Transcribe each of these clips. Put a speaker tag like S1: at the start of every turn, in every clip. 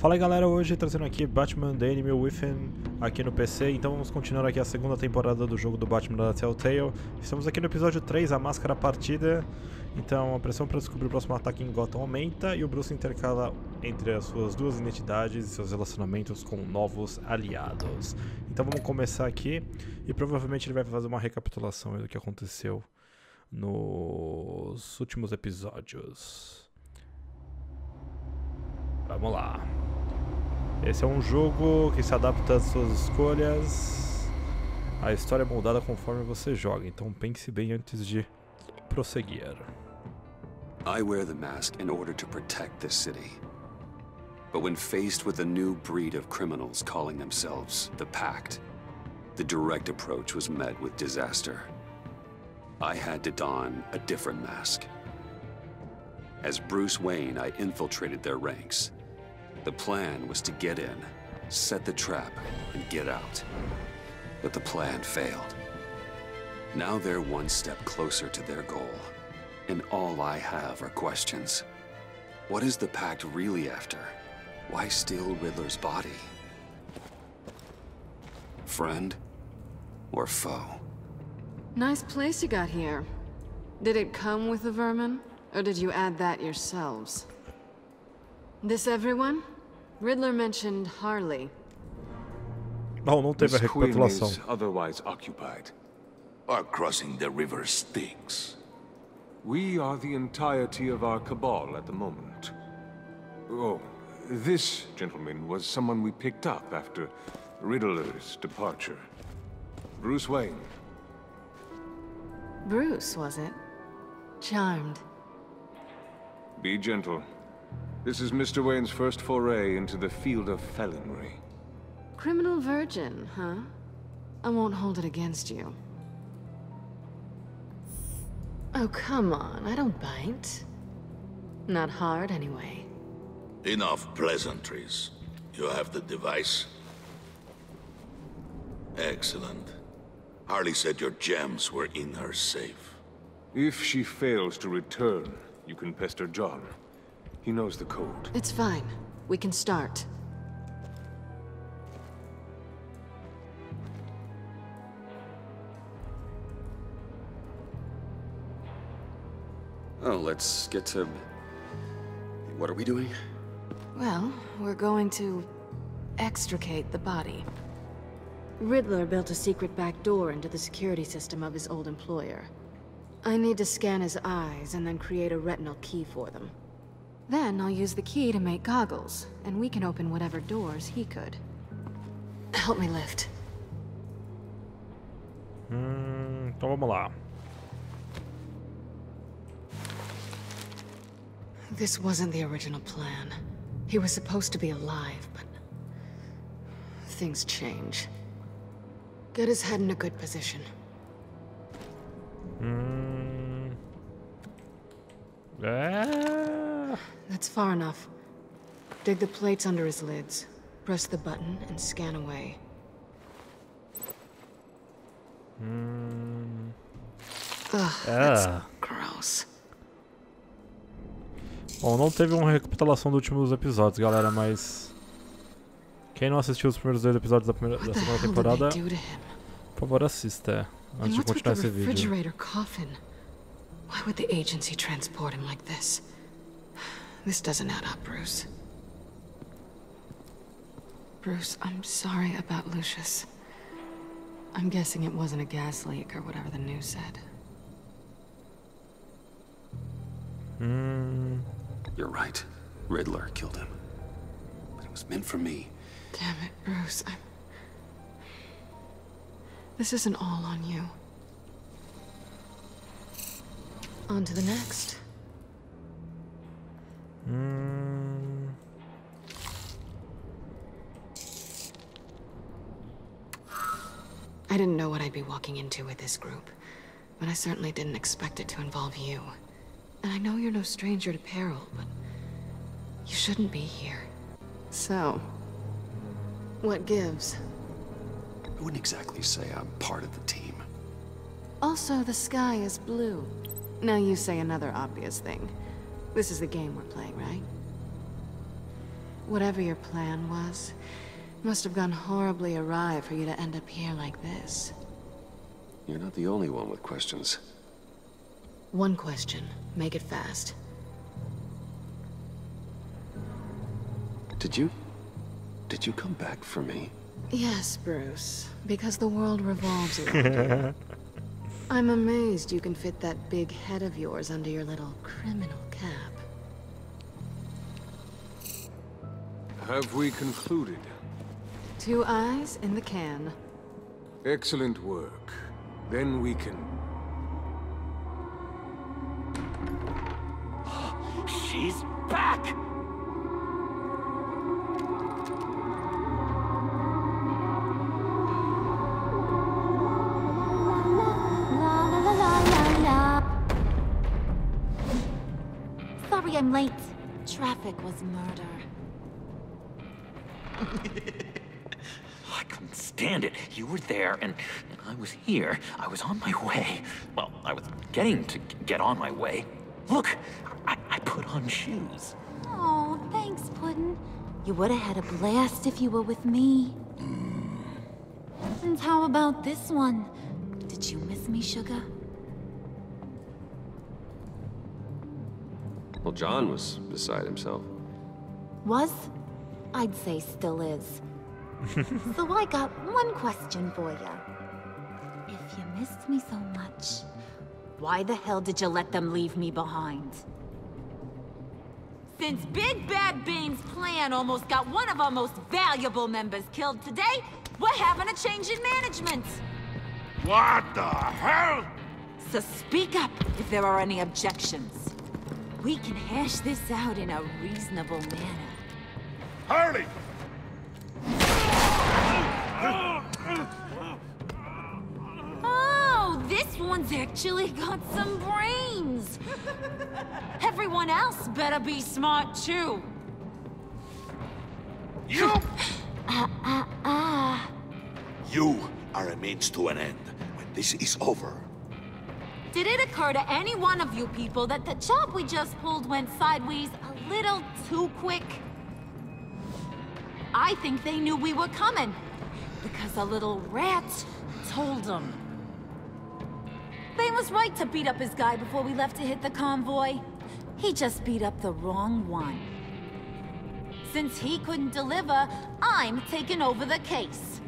S1: Fala aí galera, hoje trazendo aqui Batman The Enemy Within aqui no PC. Então vamos continuar aqui a segunda temporada do jogo do Batman da Telltale. Estamos aqui no episódio 3, a Máscara, Partida. Então a pressão para descobrir o próximo ataque em Gotham aumenta e o Bruce intercala entre as suas duas identidades e seus relacionamentos com novos aliados. Então vamos começar aqui e provavelmente ele vai fazer uma recapitulação do que aconteceu nos últimos episódios. Vamos lá. Esse é um jogo que se adapta às suas escolhas. A história é moldada conforme você joga, então pense bem antes de prosseguir.
S2: I wear the mask in order to protect this city. But when faced with a new breed of criminals calling themselves the Pact, the direct approach was met with disaster. I had to don a different mask. As Bruce Wayne, I infiltrated their ranks. The plan was to get in, set the trap, and get out. But the plan failed. Now they're one step closer to their goal. And all I have are questions. What is the Pact really after? Why steal Riddler's body? Friend or foe?
S3: Nice place you got here. Did it come with the vermin? Or did you add that yourselves? This everyone? Riddler mentioned Harley.
S1: Não teve a recapitulação.
S4: Is otherwise occupied.
S5: Our crossing the river Styx.
S4: We are the entirety of our cabal at the moment. Oh, this gentleman was someone we picked up after Riddler's departure. Bruce Wayne.
S3: Bruce, was it? Charmed.
S4: Be gentle. This is Mr. Wayne's first foray into the field of felonry.
S3: Criminal virgin, huh? I won't hold it against you. Oh, come on, I don't bite. Not hard, anyway.
S5: Enough pleasantries. You have the device? Excellent. Harley said your gems were in her safe.
S4: If she fails to return, you can pester John. He knows the code.
S3: It's fine. We can start.
S2: Oh, let's get to... What are we doing?
S3: Well, we're going to extricate the body. Riddler built a secret back door into the security system of his old employer. I need to scan his eyes and then create a retinal key for them. Then I'll use the key to make goggles, and we can open whatever doors he could. Help me lift.
S1: Então vamos lá.
S3: This wasn't the original plan. He was supposed to be alive, but things change. Get his head in a good position. That's far enough. Dig the plates under his lids. Press the button and scan away. Ugh, that's gross.
S1: Bom, não teve uma recapitulação dos últimos episódios, galera, mas... Quem não assistiu os primeiros 2 episódios da segunda temporada, por favor assista, antes de continuar esse vídeo.
S3: Why would the agency transport him like this? This doesn't add up, Bruce. Bruce, I'm sorry about Lucius. I'm guessing it wasn't a gas leak or whatever the news said.
S2: You're right. Riddler killed him. But it was meant for me.
S3: Damn it, Bruce. This isn't all on you. On to the next. I didn't know what I'd be walking into with this group, but I certainly didn't expect it to involve you. And I know you're no stranger to peril, but you shouldn't be here. So, what gives?
S2: I wouldn't exactly say I'm part of the team.
S3: Also, the sky is blue. Now you say another obvious thing. This is the game we're playing, right? Whatever your plan was, must have gone horribly awry for you to end up here like this.
S2: You're not the only one with questions.
S3: One question. Make it fast.
S2: Did you come back for me?
S3: Yes, Bruce. Because the world revolves around you. I'm amazed you can fit that big head of yours under your little criminal cap.
S4: Have we concluded?
S3: 2 eyes in the can.
S4: Excellent work. Then we can...
S6: She's back!
S7: Sorry I'm late. Traffic was murder.
S6: I couldn't stand it. You were there, and I was here. I was on my way. Well, I was getting to get on my way. Look, I put on shoes.
S7: Oh, thanks, Puddin'. You would have had a blast if you were with me. And how about this one? Did you miss me, Sugar?
S2: Well, John was beside himself.
S7: Was? I'd say still is. So I got one question for you. If you missed me so much, why the hell did you let them leave me behind?
S8: Since Big Bad Bane's plan almost got one of our most valuable members killed today, we're having a change in management.
S5: What the hell?
S8: So speak up if there are any objections. We can hash this out in a reasonable manner.
S5: Harley!
S8: Oh, this one's actually got some brains. Everyone else better be smart too.
S5: You! You are a means to an end. When this is over,
S8: Did it occur to any one of you people that the job we just pulled went sideways a little too quick? I think they knew we were coming, because a little rat told them. Bane was right to beat up his guy before we left to hit the convoy. He just beat up the wrong one. Since he couldn't deliver, I'm taking over the case.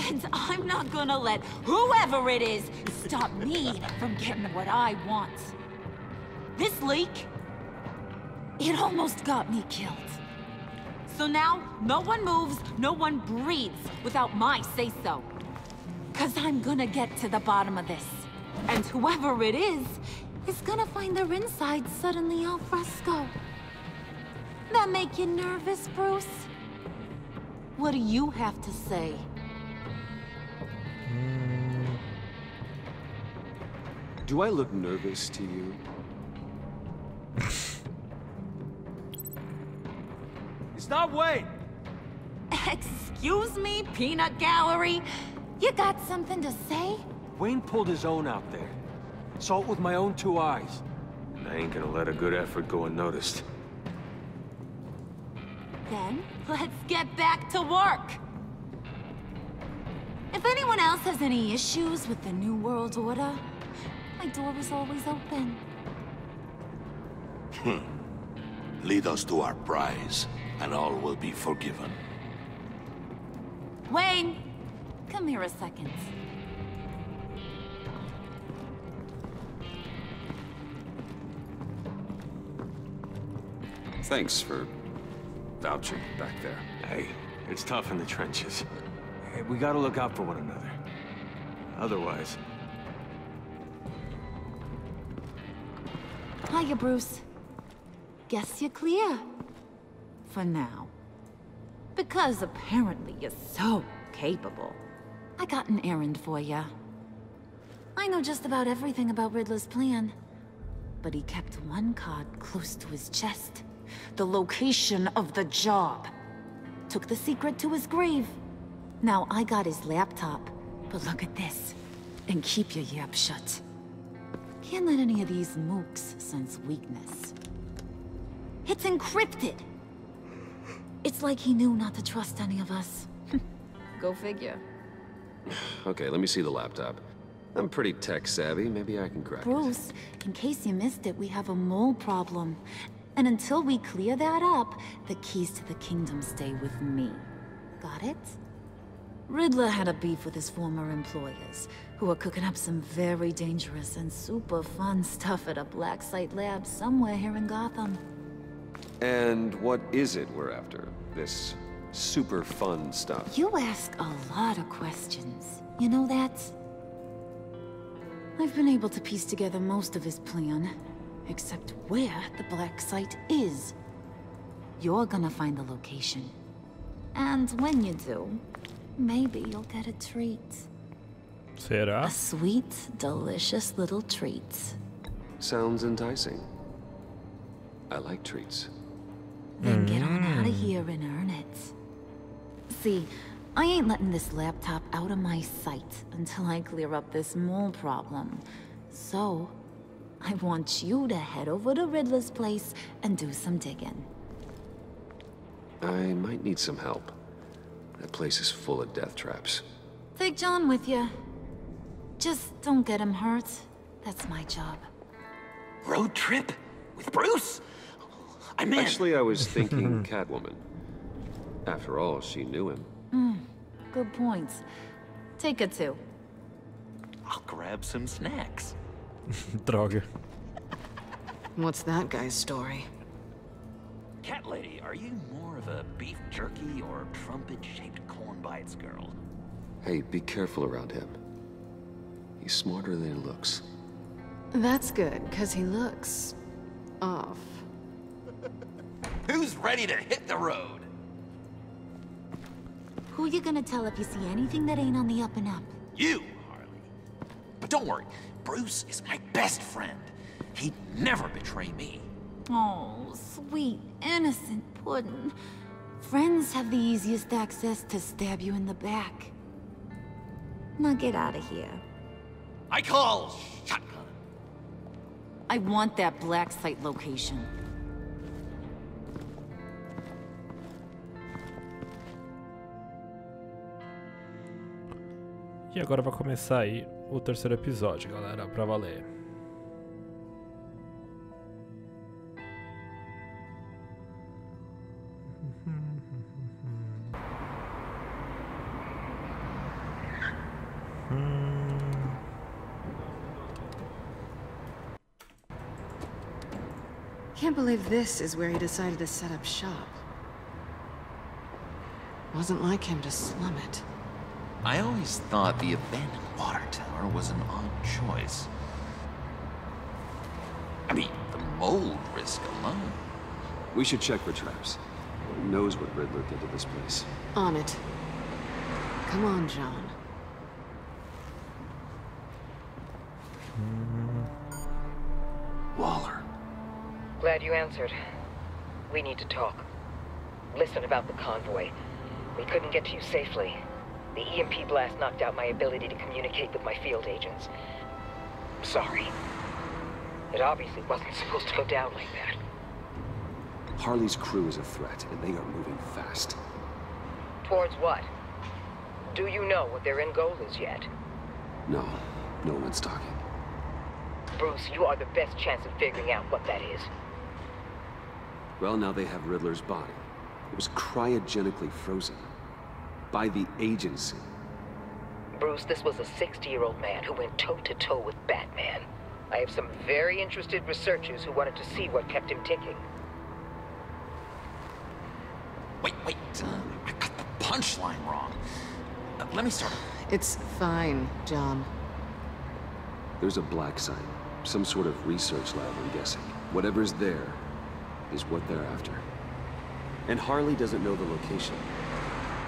S8: And I'm not gonna let whoever it is stop me from getting what I want. This leak, it almost got me killed. So now, no one moves, no one breathes without my say-so. 'Cause I'm gonna get to the bottom of this. And whoever it is gonna find their inside suddenly al fresco. That make you nervous, Bruce? What do you have to say?
S2: Do I look nervous to you?
S9: Stop, wait!
S8: Excuse me, peanut gallery? You got something to say?
S9: Wayne pulled his own out there. Saw it with my own 2 eyes.
S4: And I ain't gonna let a good effort go unnoticed.
S8: Then, let's get back to work. If anyone else has any issues with the New World Order, my door is always open.
S5: lead us to our prize, and all will be forgiven.
S8: Wayne, come here a second.
S2: Thanks for vouching back there.
S4: Hey, it's tough in the trenches. Hey, we gotta look out for one another. Otherwise...
S8: Hiya, Bruce. Guess you're clear. For now. Because apparently you're so capable. I got an errand for you. I know just about everything about Riddler's plan. But he kept one card close to his chest. The location of the job. Took the secret to his grave. Now I got his laptop. But look at this. And keep your yap shut. Can't let any of these mooks sense weakness. It's encrypted.
S7: It's like he knew not to trust any of us. Go figure.
S2: Okay, let me see the laptop. I'm pretty tech savvy. Maybe I can crack it.
S7: Bruce, in case you missed it, we have a mole problem. And until we clear that up, the keys to the kingdom stay with me. Got it? Riddler had a beef with his former employers, who were cooking up some very dangerous and super fun stuff at a black site lab somewhere here in Gotham.
S2: And what is it we're after? This super fun stuff?
S7: You ask a lot of questions. You know that? I've been able to piece together most of his plan, except where the black site is. You're gonna find the location. And when you do, maybe you'll get a treat.
S1: Será?
S7: A sweet, delicious little treat.
S2: Sounds enticing. I like treats.
S7: Then get on out of here and earn it. See, I ain't letting this laptop out of my sight until I clear up this mole problem. So, I want you to head over to Riddler's place and do some digging.
S2: I might need some help. That place is full of death traps.
S7: Take John with you. Just don't get him hurt. That's my job.
S6: Road trip? With Bruce? I'm in.
S2: Actually, I was thinking Catwoman. After all, she knew him.
S7: Good point. Take her too.
S6: I'll grab some snacks.
S1: Droga.
S3: What's that guy's story?
S6: Cat lady, are you more of a beef jerky or trumpet-shaped corn bites girl?
S2: Hey, be careful around him. He's smarter than he looks.
S3: That's good, because he looks... off.
S6: Who's ready to hit the road?
S7: Who you gonna tell if you see anything that ain't on the up and up?
S6: You, Harley. But don't worry, Bruce is my best friend. He'd never betray me.
S7: Oh, sweet, innocent puddin'. Friends have the easiest access to stab you in the back. Now get out of here.
S6: I call shotgun.
S7: I want that black site location.
S1: E agora vai começar aí o terceiro episódio, galera, pra valer.
S3: Can't believe this is where he decided to set up shop. Wasn't like him to slum it.
S6: I always thought the abandoned water tower was an odd choice. I mean, the mold risk alone.
S2: We should check for traps. Who knows what Riddler did to this place?
S3: On it. Come on, John.
S2: Waller.
S10: Glad you answered. We need to talk. Listen about the convoy. We couldn't get to you safely. The EMP blast knocked out my ability to communicate with my field agents. Sorry. It obviously wasn't supposed to go down like that.
S2: Harley's crew is a threat, and they are moving fast.
S10: Towards what? Do you know what their end goal is yet?
S2: No, no one's talking.
S10: Bruce, you are the best chance of figuring out what that is.
S2: Well, now they have Riddler's body. It was cryogenically frozen. By the agency.
S10: Bruce, this was a 60-year-old man who went toe-to-toe with Batman. I have some very interested researchers who wanted to see what kept him ticking.
S6: Wait, I got the punchline wrong. Let me start.
S3: It's fine, John.
S2: There's a black site. Some sort of research lab, I'm guessing. Whatever's there is what they're after. And Harley doesn't know the location.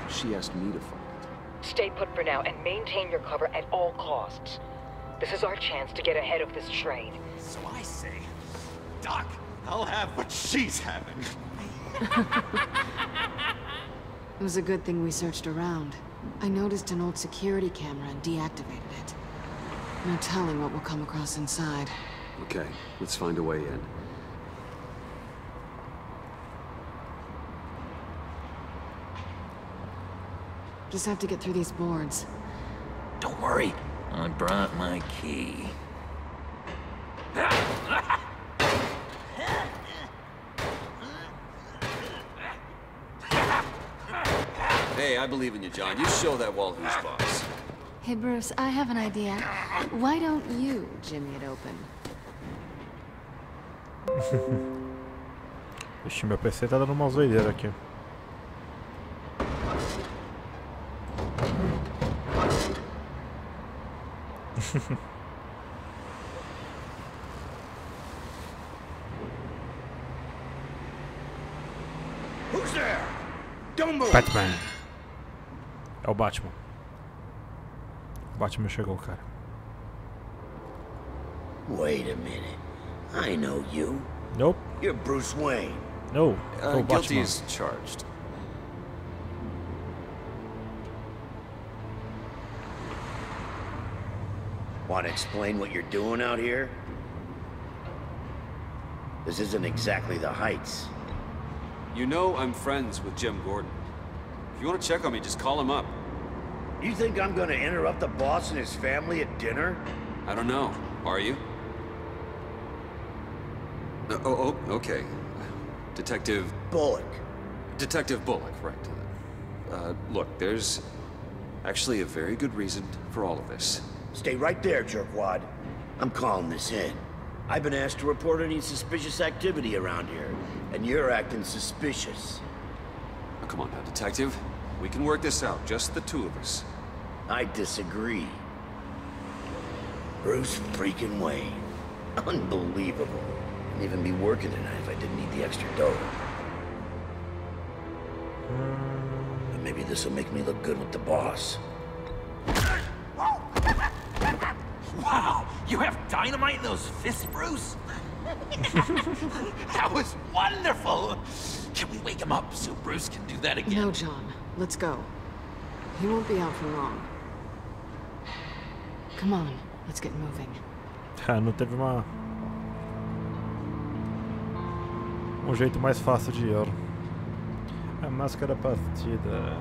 S2: She asked me to find it.
S10: Stay put for now and maintain your cover at all costs. This is our chance to get ahead of this train.
S6: So I say, Doc, I'll have what she's having.
S3: It was a good thing we searched around. I noticed an old security camera and deactivated it. No telling what we'll come across inside.
S2: Okay, let's find a way in.
S3: Just have to get through these boards.
S6: Don't worry, I brought my key.
S2: Hey, I believe in you, John. You show that wall who's boss.
S3: Hey, Bruce, I have an idea. Why don't you jimmy it open?
S1: Ixi, meu PC tá dando uma zoideira aqui.
S5: Who's there? Don't move.
S1: Batman. É o Batman. O Batman chegou, cara.
S5: Wait a minute. I know you.
S1: Nope.
S5: You're Bruce Wayne.
S1: No. É o
S2: Guilty
S1: Batman.
S2: as charged.
S5: Want to explain what you're doing out here? This isn't exactly the Heights.
S2: You know I'm friends with Jim Gordon. If you want to check on me, just call him up.
S5: You think I'm gonna interrupt the boss and his family at dinner?
S2: I don't know. Are you? Oh, okay. Detective
S5: Bullock.
S2: Detective Bullock, right. Look, there's actually a very good reason for all of this.
S5: Stay right there, jerkwad. I'm calling this in. I've been asked to report any suspicious activity around here, and you're acting suspicious.
S2: Oh, come on now, Detective. We can work this out, just the two of us.
S5: I disagree. Bruce freaking Wayne. Unbelievable. Couldn't even be working tonight if I didn't need the extra dough. But maybe this will make me look good with the boss.
S6: Wow, you have dynamite in those fists, Bruce? That was wonderful! Can we wake him up so Bruce can do that again?
S3: No, John. Let's go. He won't be out for long. Come on, let's get moving.
S1: Não teve um jeito mais fácil de ir. A máscara partida.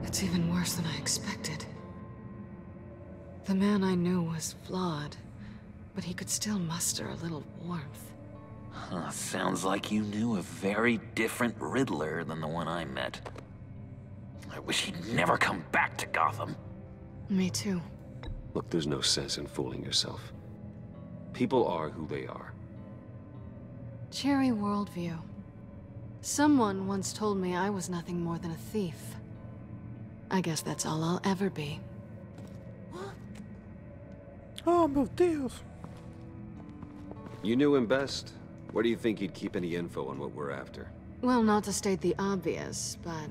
S3: It's even worse than I expected. The man I knew was flawed, but he could still muster a little warmth.
S6: Huh, sounds like you knew a very different Riddler than the one I met. I wish he'd never come back to Gotham.
S3: Me too.
S2: Look, there's no sense in fooling yourself. People are who they are.
S3: Cherry worldview. Someone once told me I was nothing more than a thief. I guess that's all I'll ever be.
S1: Oh, meu Deus.
S2: You knew him best. Where do you think he'd keep any info on what we're after?
S3: Well, not to state the obvious, but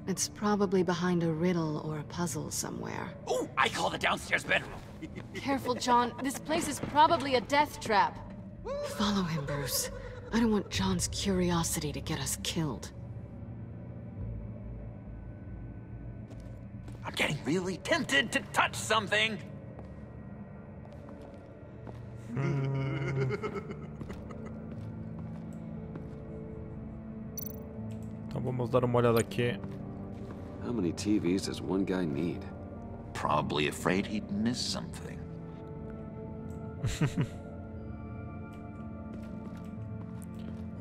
S3: it's probably behind a riddle or a puzzle somewhere.
S6: Oh, I call the downstairs bedroom.
S3: Careful, John. This place is probably a death trap. Follow him, Bruce. I don't want John's curiosity to get us killed.
S6: I'm getting really tempted to touch something.
S1: Então vamos dar uma olhada aqui.
S2: How many TVs does one guy need?
S6: Probably afraid he'd miss something.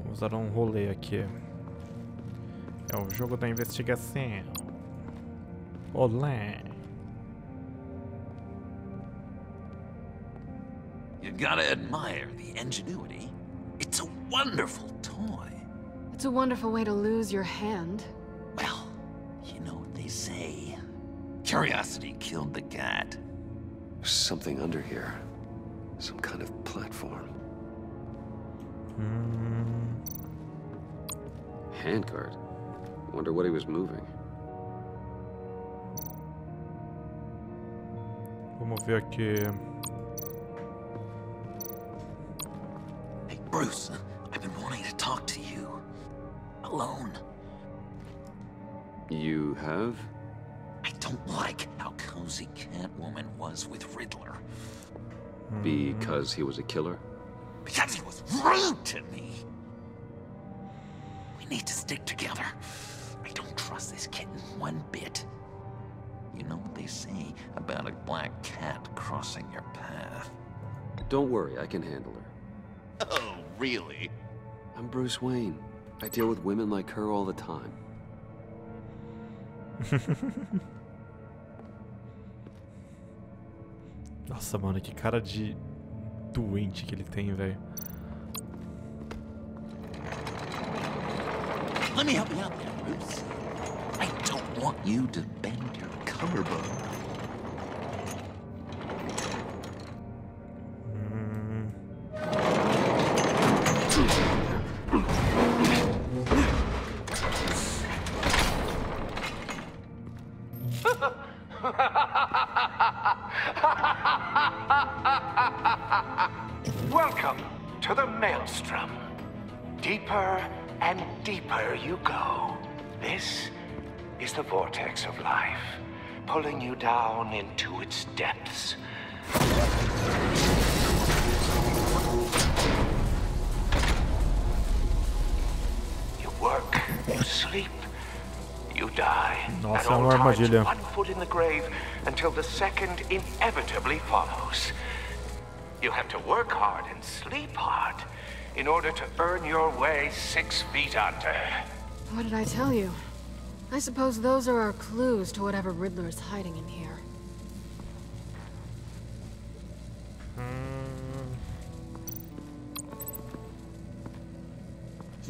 S1: Vamos dar um rolê aqui. É o jogo da investigação. Olé.
S6: You gotta admire the ingenuity. It's a wonderful toy.
S3: It's a wonderful way to lose your hand.
S6: Well, you know what they say. Curiosity killed the cat.
S2: There's something under here. Some kind of platform. Handguard. Wonder what he was moving.
S1: Vamos ver aqui.
S6: Hey, Bruce, I've been wanting to talk to you. Alone.
S2: You have?
S6: I don't like how cozy Catwoman was with Riddler.
S2: Because he was a killer?
S6: Because he was rude to me. We need to stick together. I don't trust this kitten one bit. You know what they say about a black cat crossing your path?
S2: Don't worry, I can handle her.
S6: Oh, really?
S2: I'm Bruce Wayne. I deal with women like her all the time.
S1: Nossa, mano, que cara de doente que ele tem, velho.
S6: Let me help you out there, Bruce. I don't want you to bend your collarbone.
S11: Welcome to the Maelstrom. Deeper and deeper you go. This is the vortex of life, pulling you down into its depths. You work, you sleep, you die.
S1: Nossa,
S11: At
S1: é
S11: all
S1: uma
S11: times,
S1: armadilha.
S11: one foot in the grave until the second inevitably follows. You have to work hard and sleep hard in order to earn your way 6 feet under.
S3: What did I tell you? I suppose those are our clues to whatever Riddler's hiding in here.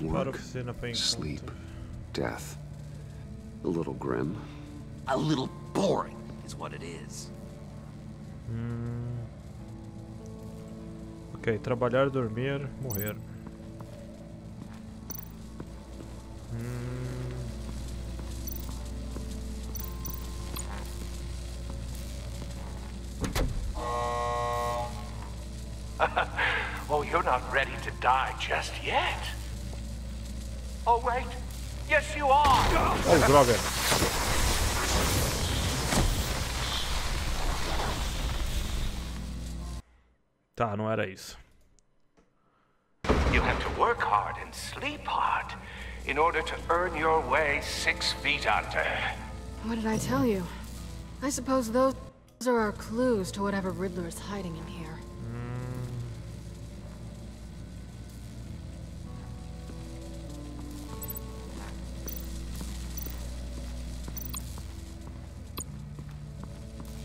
S2: Work, sleep, death. A little grim.
S6: A little boring is what it is.
S1: Ok, trabalhar, dormir, morrer.
S11: Oh, you're not ready to die just yet. Oh, wait. Yes, you are.
S1: Oh, droga. Tá, não era isso.
S11: You have to work hard and sleep hard in order to earn your way 6 feet under.
S3: What did I tell you? I suppose those are our clues to whatever Riddler's hiding in here.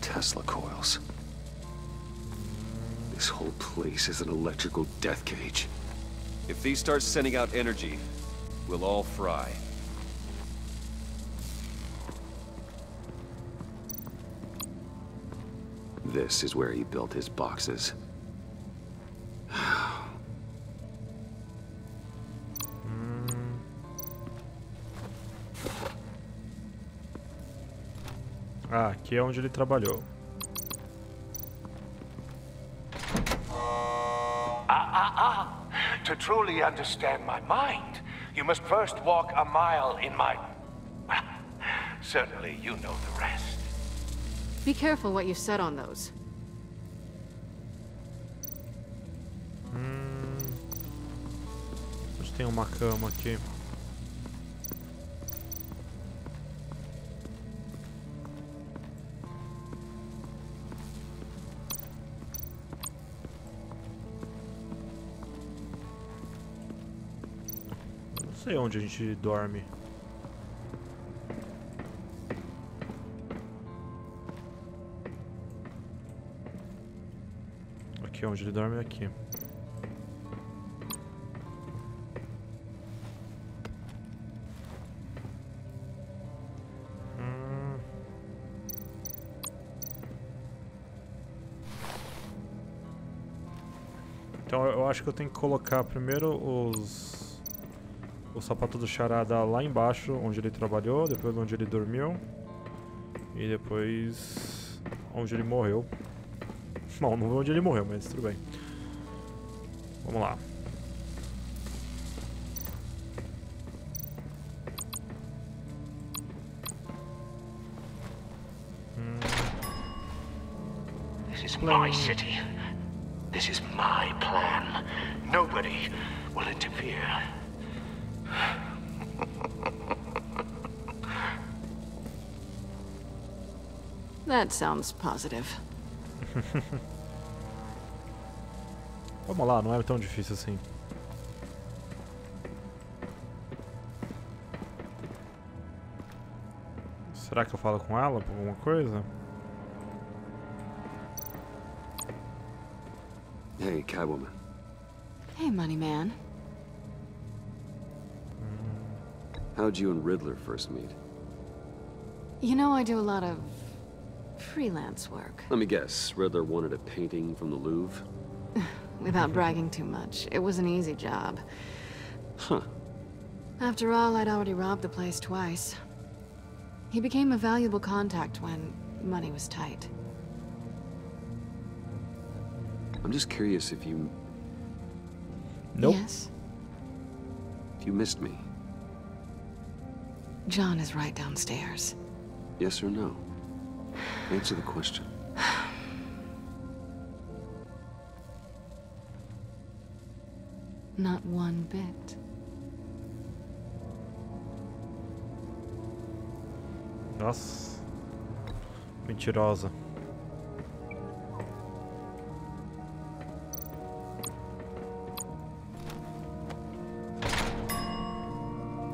S2: Tesla coils. This whole place is an electrical death cage. If these start sending out energy, we'll all fry. This is where he built his boxes.
S1: Ah, aqui é onde ele trabalhou.
S11: To truly understand my mind, you must first walk a mile in my... Well, certainly you know the rest.
S3: Be careful what you set on those.
S1: Onde tem uma cama aqui? Não sei onde a gente dorme. Aqui onde ele dorme é aqui. Então eu acho que eu tenho que colocar primeiro o sapato do Charada lá embaixo, onde ele trabalhou, depois onde ele dormiu e depois onde ele morreu. Bom, não vi onde ele morreu, mas tudo bem. Vamos lá.
S11: my city. This is my plan. Nobody will interfere.
S3: That sounds positive.
S1: Vamos lá, não é tão difícil assim. Será que eu falo com ela por alguma coisa?
S2: Hey, Catwoman.
S3: Hey, money man.
S2: How'd you and Riddler first meet?
S3: You know, I do a lot of freelance work.
S2: Let me guess, Riddler wanted a painting from the Louvre?
S3: Without bragging too much, it was an easy job.
S2: Huh.
S3: After all, I'd already robbed the place twice. He became a valuable contact when money was tight.
S2: I'm just curious if you...
S1: Nope.
S3: Yes?
S2: If you missed me.
S3: John is right downstairs.
S2: Yes or no? Answer the question.
S3: Not one bit.
S1: Nossa. Mentirosa.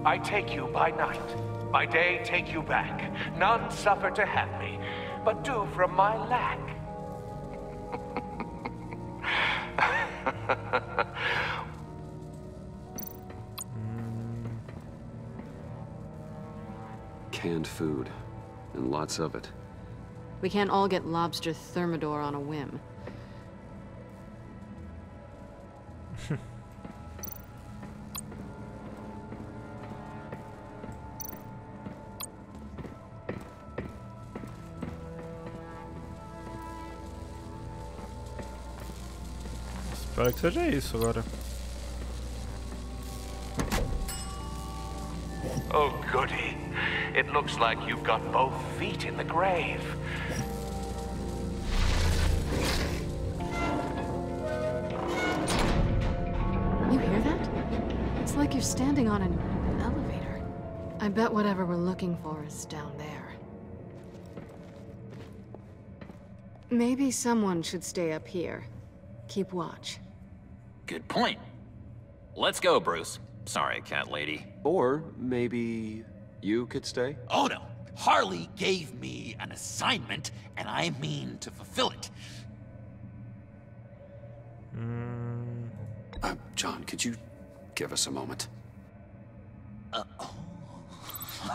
S11: I take you by night. By day, take you back. None suffer to have me, but do from my lack.
S2: Canned food. And lots of it.
S3: We can't all get lobster thermidor on a whim.
S1: Espero que seja isso agora.
S11: Oh, goody. It looks like you've got both feet in the grave.
S3: You hear that? It's like you're standing on an elevator. I bet whatever we're looking for is down there. Maybe someone should stay up here. Keep watch.
S6: Good point. Let's go, Bruce. Sorry, cat lady.
S2: Or maybe you could stay?
S12: Oh no. Harley gave me an assignment, and I mean to fulfill it.
S2: John, could you give us a moment?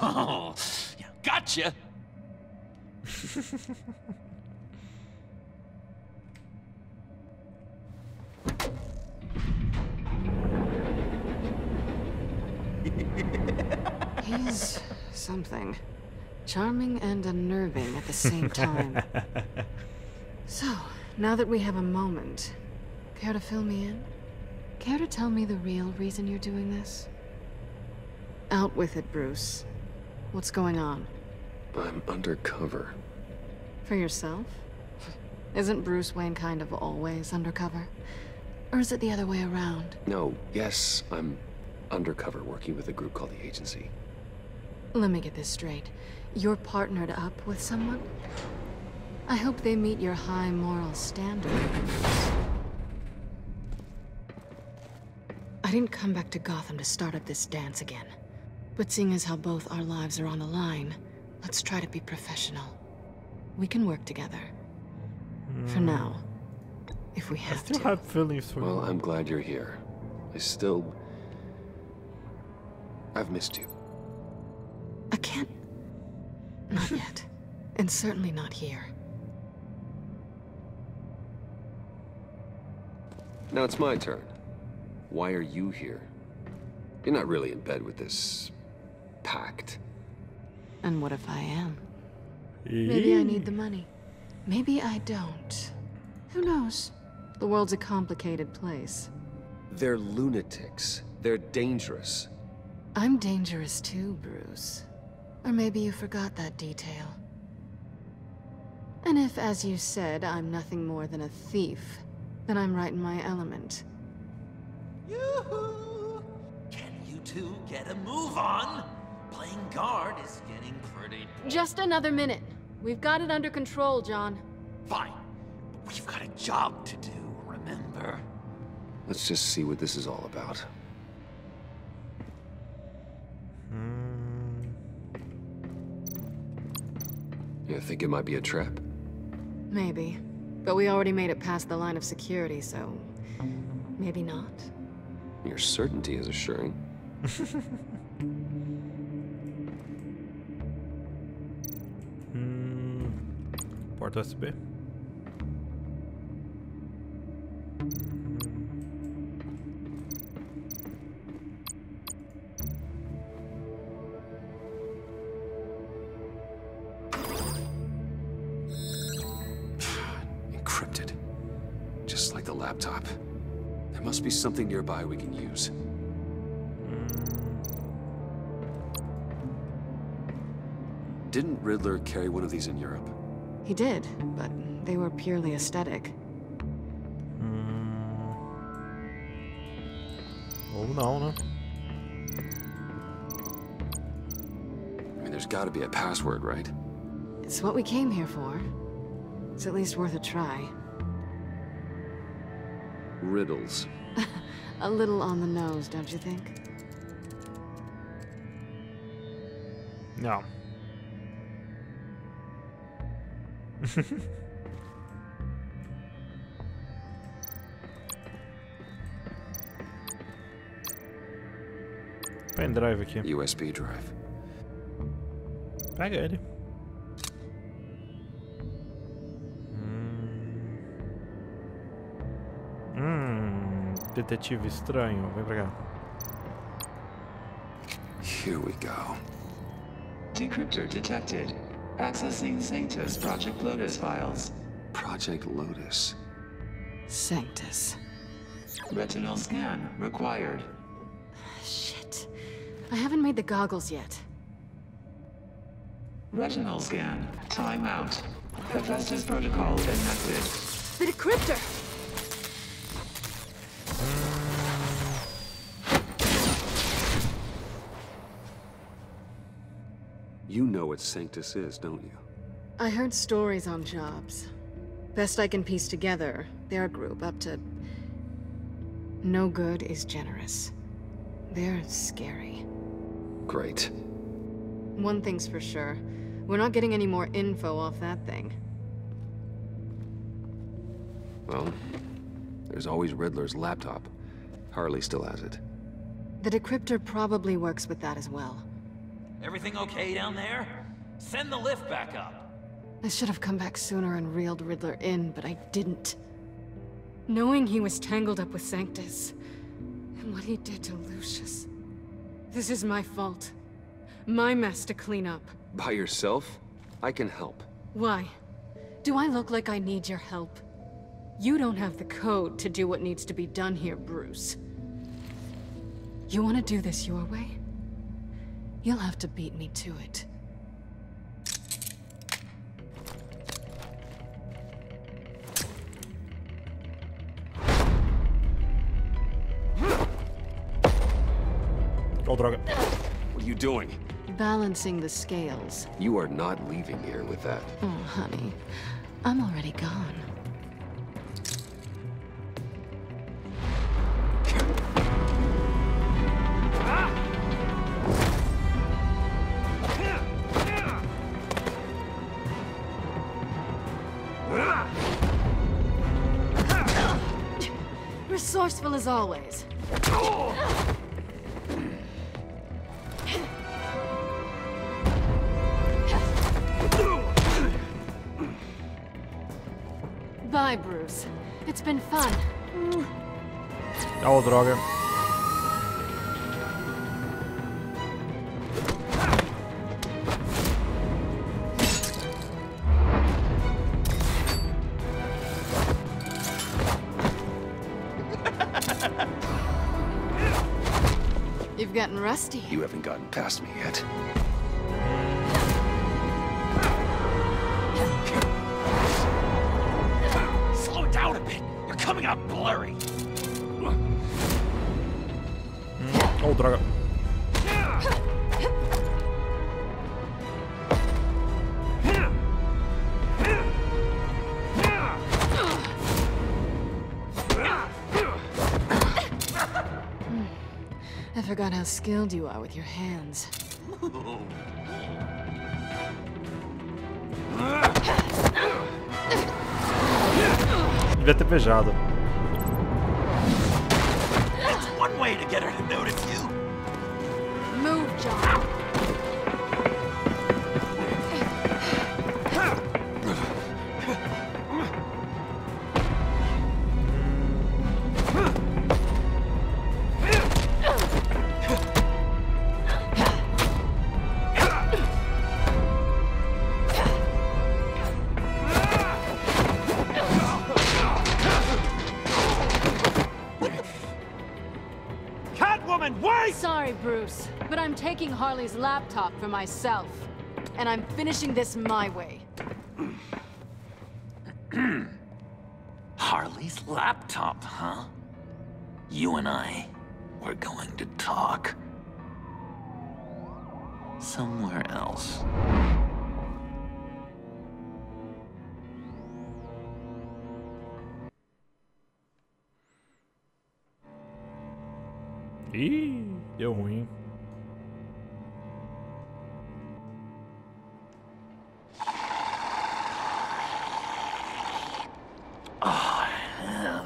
S12: Oh, yeah, gotcha.
S3: He's something. Charming and unnerving at the same time. So, now that we have a moment, care to fill me in? Care to tell me the real reason you're doing this? Out with it, Bruce. What's going on?
S2: I'm undercover.
S3: For yourself? Isn't Bruce Wayne kind of always undercover? Or is it the other way around?
S2: No, yes, I'm undercover working with a group called the Agency.
S3: Let me get this straight. You're partnered up with someone? I hope they meet your high moral standard. I didn't come back to Gotham to start up this dance again. But seeing as how both our lives are on the line, let's try to be professional. We can work together. For now. If we have to.
S1: I still have feelings for you.
S2: Well, I'm glad you're here. I've missed you.
S3: I can't... Not yet. And certainly not here.
S2: Now it's my turn. Why are you here? You're not really in bed with this... pact.
S3: And what if I am? Maybe I need the money. Maybe I don't. Who knows? The world's a complicated place.
S2: They're lunatics. They're dangerous.
S3: I'm dangerous too, Bruce. Or maybe you forgot that detail. And if, as you said, I'm nothing more than a thief, then I'm right in my element.
S12: Yoo-hoo! Can you two get a move on? Playing guard is getting pretty...
S3: Just another minute. We've got it under control, John.
S12: Fine. We've got a job to do, remember?
S2: Let's just see what this is all about. You think it might be a trap?
S3: Maybe. But we already made it past the line of security, so... maybe not.
S2: Your certainty is assuring.
S1: Port USB.
S2: Encrypted. Just like the laptop. There must be something nearby we can use. Didn't Riddler carry one of these in Europe?
S3: He did, but they were purely aesthetic.
S1: Ou não, né?
S2: I mean, there's got to be a password, right?
S3: It's what we came here for. It's at least worth a try.
S2: Riddles.
S3: A little on the nose, don't you think?
S1: Não. Pendrive aqui.
S2: USB drive.
S1: Pega ele. Detetive estranho. Vem pra cá.
S2: Here we go.
S13: Decryptor detected. Accessing Sanctus Project Lotus files.
S2: Project Lotus.
S3: Sanctus.
S13: Retinal scan required.
S3: Shit. I haven't made the goggles yet.
S13: Retinal scan. Timeout. Hephaestus protocol enacted.
S3: The decryptor!
S2: You know what Sanctus is, don't you?
S3: I heard stories on jobs. Best I can piece together, their group up to... no good is generous. They're scary.
S2: Great.
S3: One thing's for sure. We're not getting any more info off that thing.
S2: Well, there's always Riddler's laptop. Harley still has it.
S3: The decryptor probably works with that as well.
S12: Everything okay down there? Send the lift back up.
S3: I should have come back sooner and reeled Riddler in, but I didn't. Knowing he was tangled up with Sanctus, and what he did to Lucius. This is my fault. My mess to clean up.
S2: By yourself? I can help.
S3: Why? Do I look like I need your help? You don't have the code to do what needs to be done here, Bruce. You want to do this your way? You'll have to beat me to it.
S1: Oh, droga.
S2: What are you doing?
S3: Balancing the scales.
S2: You are not leaving here with that.
S3: Oh, honey. I'm already gone. Resourceful as always. Bye, Bruce. It's been fun.
S1: Oh, droga.
S3: You've gotten rusty.
S2: You haven't gotten past me yet.
S6: coming out blurry.
S1: Oh, droga.
S3: I forgot how skilled you are with your hands.
S1: Devia ter beijado.
S12: That's one way to get her to notice you.
S3: Move, John. Sorry, Bruce, but I'm taking Harley's laptop for myself. And I'm finishing this my way.
S6: Harley's laptop, huh? You and I, we're going to talk. Somewhere else.
S1: Ih, deu ruim.
S6: Oh,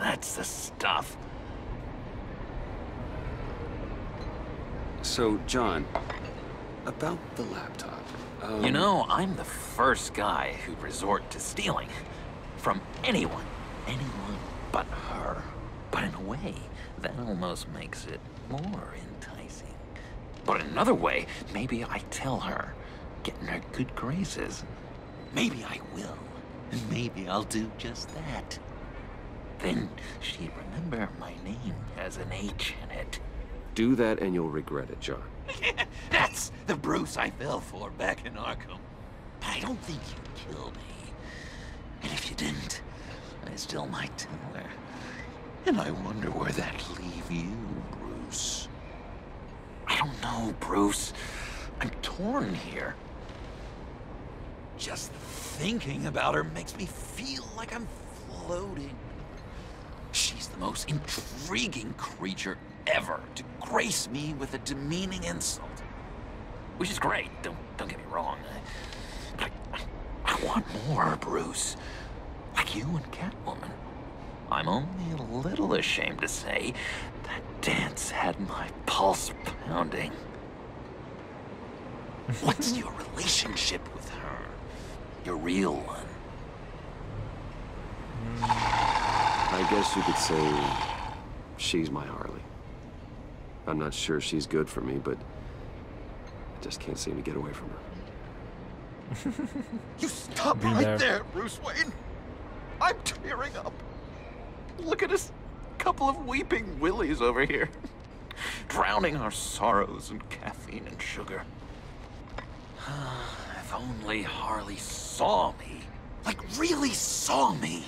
S6: that's the stuff.
S2: So, John, about the laptop.
S6: You know, I'm the first guy who'd resort to stealing. From anyone. Anyone but her. But in a way, that almost makes it more enticing. But in another way, maybe I tell her, get in her good graces. Maybe I will. And maybe I'll do just that. Then she'd remember my name has an H in it.
S2: Do that and you'll regret it, John.
S6: That's the Bruce I fell for back in Arkham. But I don't think you killed me. And if you didn't, I still might tell her. And I wonder where that'd leave you, Bruce. I don't know, Bruce. I'm torn here. Just thinking about her makes me feel like I'm floating. She's the most intriguing creature ever to grace me with a demeaning insult. Which is great, don't get me wrong. I want more, Bruce. Like you and Catwoman. I'm only a little ashamed to say that dance had my pulse pounding. What's your relationship with her? Your real one?
S2: I guess you could say she's my Harley. I'm not sure she's good for me, but I just can't seem to get away from her.
S6: You stop right there, Bruce Wayne. I'm tearing up. Look at us, couple of weeping willies over here. Drowning our sorrows in caffeine and sugar. If only Harley saw me. Like, really saw me.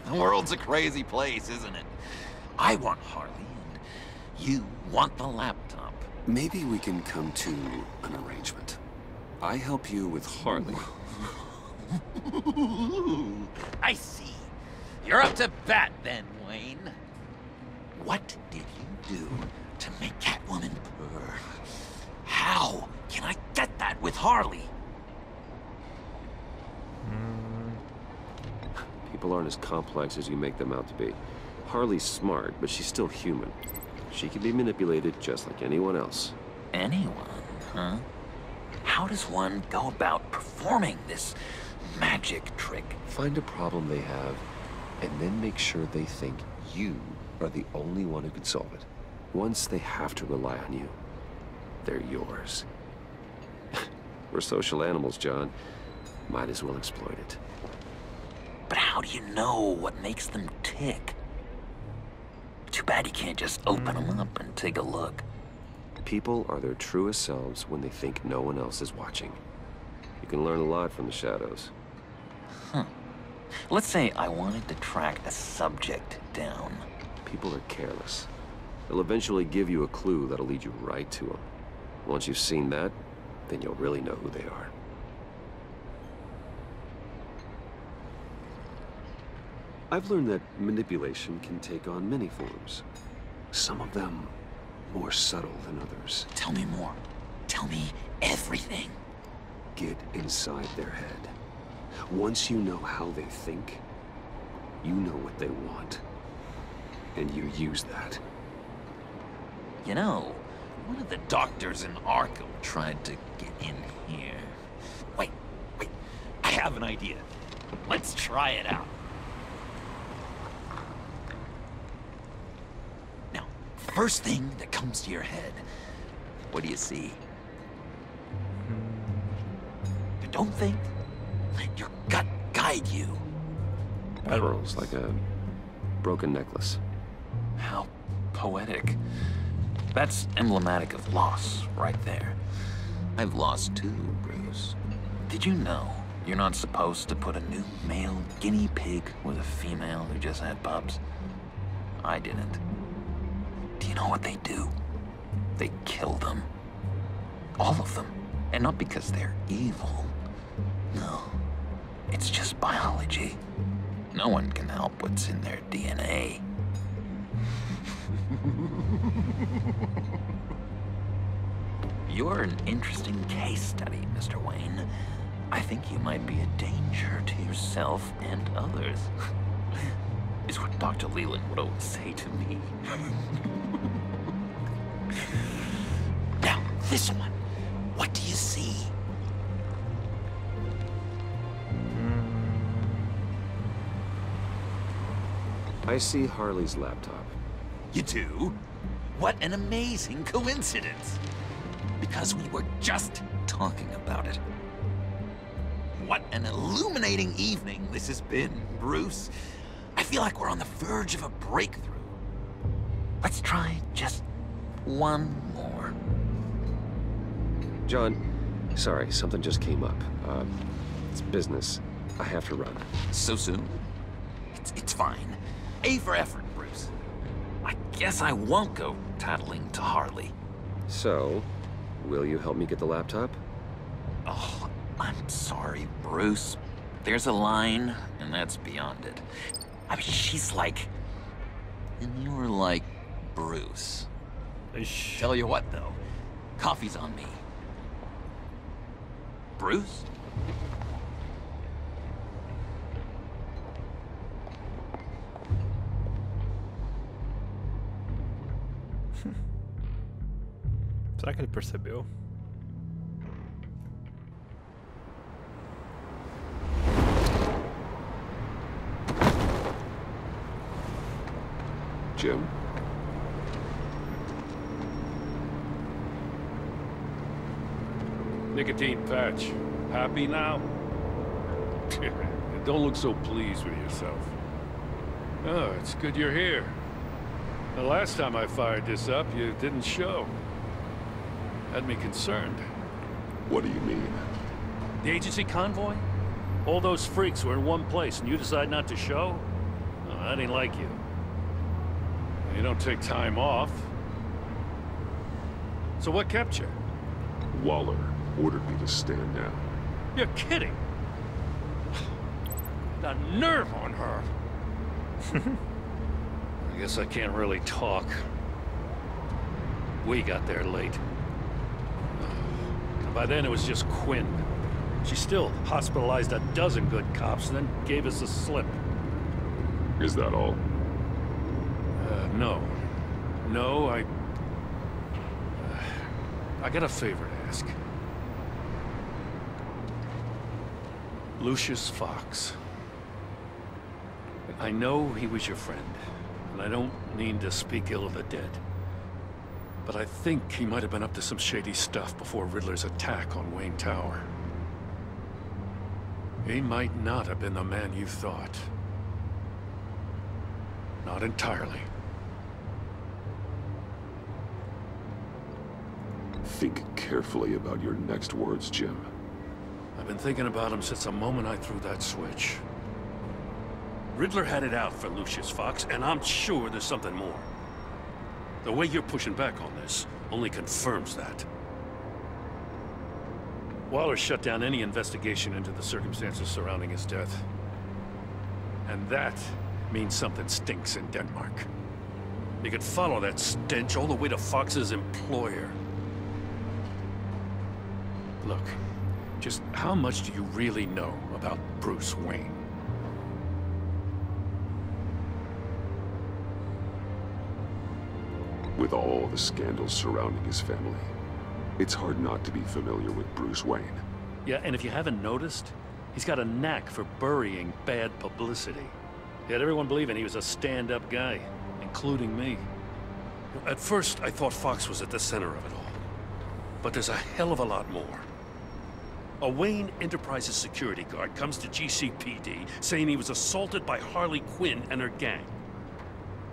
S6: The world's a crazy place, isn't it? I want Harley, and you want the laptop.
S2: Maybe we can come to an arrangement. I help you with Harley.
S6: I see. You're up to bat then, Wayne. What did you do to make Catwoman purr? How can I get that with Harley?
S2: People aren't as complex as you make them out to be. Harley's smart, but she's still human. She can be manipulated just like anyone else.
S6: Anyone, huh? How does one go about performing this magic trick?
S2: Find a problem they have, and then make sure they think you are the only one who can solve it. Once they have to rely on you, they're yours. We're social animals, John. Might as well exploit it.
S6: But how do you know what makes them tick? Too bad you can't just open them up and take a look.
S2: People are their truest selves when they think no one else is watching. You can learn a lot from the shadows.
S6: Huh. Let's say I wanted to track a subject down.
S14: People are careless. They'll eventually give you a clue that'll lead you right to them. Once you've seen that, then you'll really know who they are. I've learned that manipulation can take on many forms. Some of them more subtle than others.
S6: Tell me more. Tell me everything.
S14: Get inside their head. Once you know how they think, you know what they want. And you use that.
S6: You know, one of the doctors in Arkham tried to get in here. Wait. I have an idea. Let's try it out. Now, first thing that comes to your head, what do you see? Don't think. Let your gut guide you.
S14: Pearls, like a broken necklace.
S6: How poetic. That's emblematic of loss, right there. I've lost too, Bruce. Did you know you're not supposed to put a new male guinea pig with a female who just had pups? I didn't. Do you know what they do? They kill them. All of them. And not because they're evil. No. It's just biology. No one can help what's in their DNA. You're an interesting case study, Mr. Wayne. I think you might be a danger to yourself and others. Is what Dr. Leland would always say to me. Now, this one. What do you see?
S14: I see Harley's laptop.
S6: You do? What an amazing coincidence. Because we were just talking about it. What an illuminating evening this has been, Bruce. I feel like we're on the verge of a breakthrough. Let's try just one more.
S14: John, sorry, something just came up. It's business. I have to run.
S6: So soon? It's fine. A for effort, Bruce. I guess I won't go tattling to Harley.
S14: So, will you help me get the laptop?
S6: Oh, I'm sorry, Bruce. There's a line, and that's beyond it. I mean, she's like... And you're like Bruce. Tell you what, though. Coffee's on me. Bruce?
S1: Será que ele percebeu?
S14: Jim?
S15: Nicotine patch. Happy now? Don't look so pleased with yourself. Oh, it's good you're here. The last time I fired this up, you didn't show. Had me concerned.
S4: What do you mean?
S15: The agency convoy? All those freaks were in one place and you decide not to show? Oh, that ain't like you. You don't take time off. So what kept you?
S4: Waller ordered me to stand down.
S15: You're kidding! The nerve on her! I guess I can't really talk. We got there late. By then it was just Quinn. She still hospitalized a dozen good cops and then gave us the slip.
S4: Is that all?
S15: No. No, I got a favor to ask. Lucius Fox. I know he was your friend, and I don't mean to speak ill of the dead. But I think he might have been up to some shady stuff before Riddler's attack on Wayne Tower. He might not have been the man you thought. Not entirely.
S4: Think carefully about your next words, Jim.
S15: I've been thinking about him since the moment I threw that switch. Riddler had it out for Lucius Fox, and I'm sure there's something more. The way you're pushing back on this only confirms that. Waller shut down any investigation into the circumstances surrounding his death. And that means something stinks in Denmark. You could follow that stench all the way to Fox's employer. Look, just how much do you really know about Bruce Wayne?
S14: With all the scandals surrounding his family, it's hard not to be familiar with Bruce Wayne.
S15: Yeah, and if you haven't noticed, he's got a knack for burying bad publicity. He had everyone believing he was a stand-up guy, including me. At first, I thought Fox was at the center of it all. But there's a hell of a lot more. A Wayne Enterprises security guard comes to GCPD saying he was assaulted by Harley Quinn and her gang.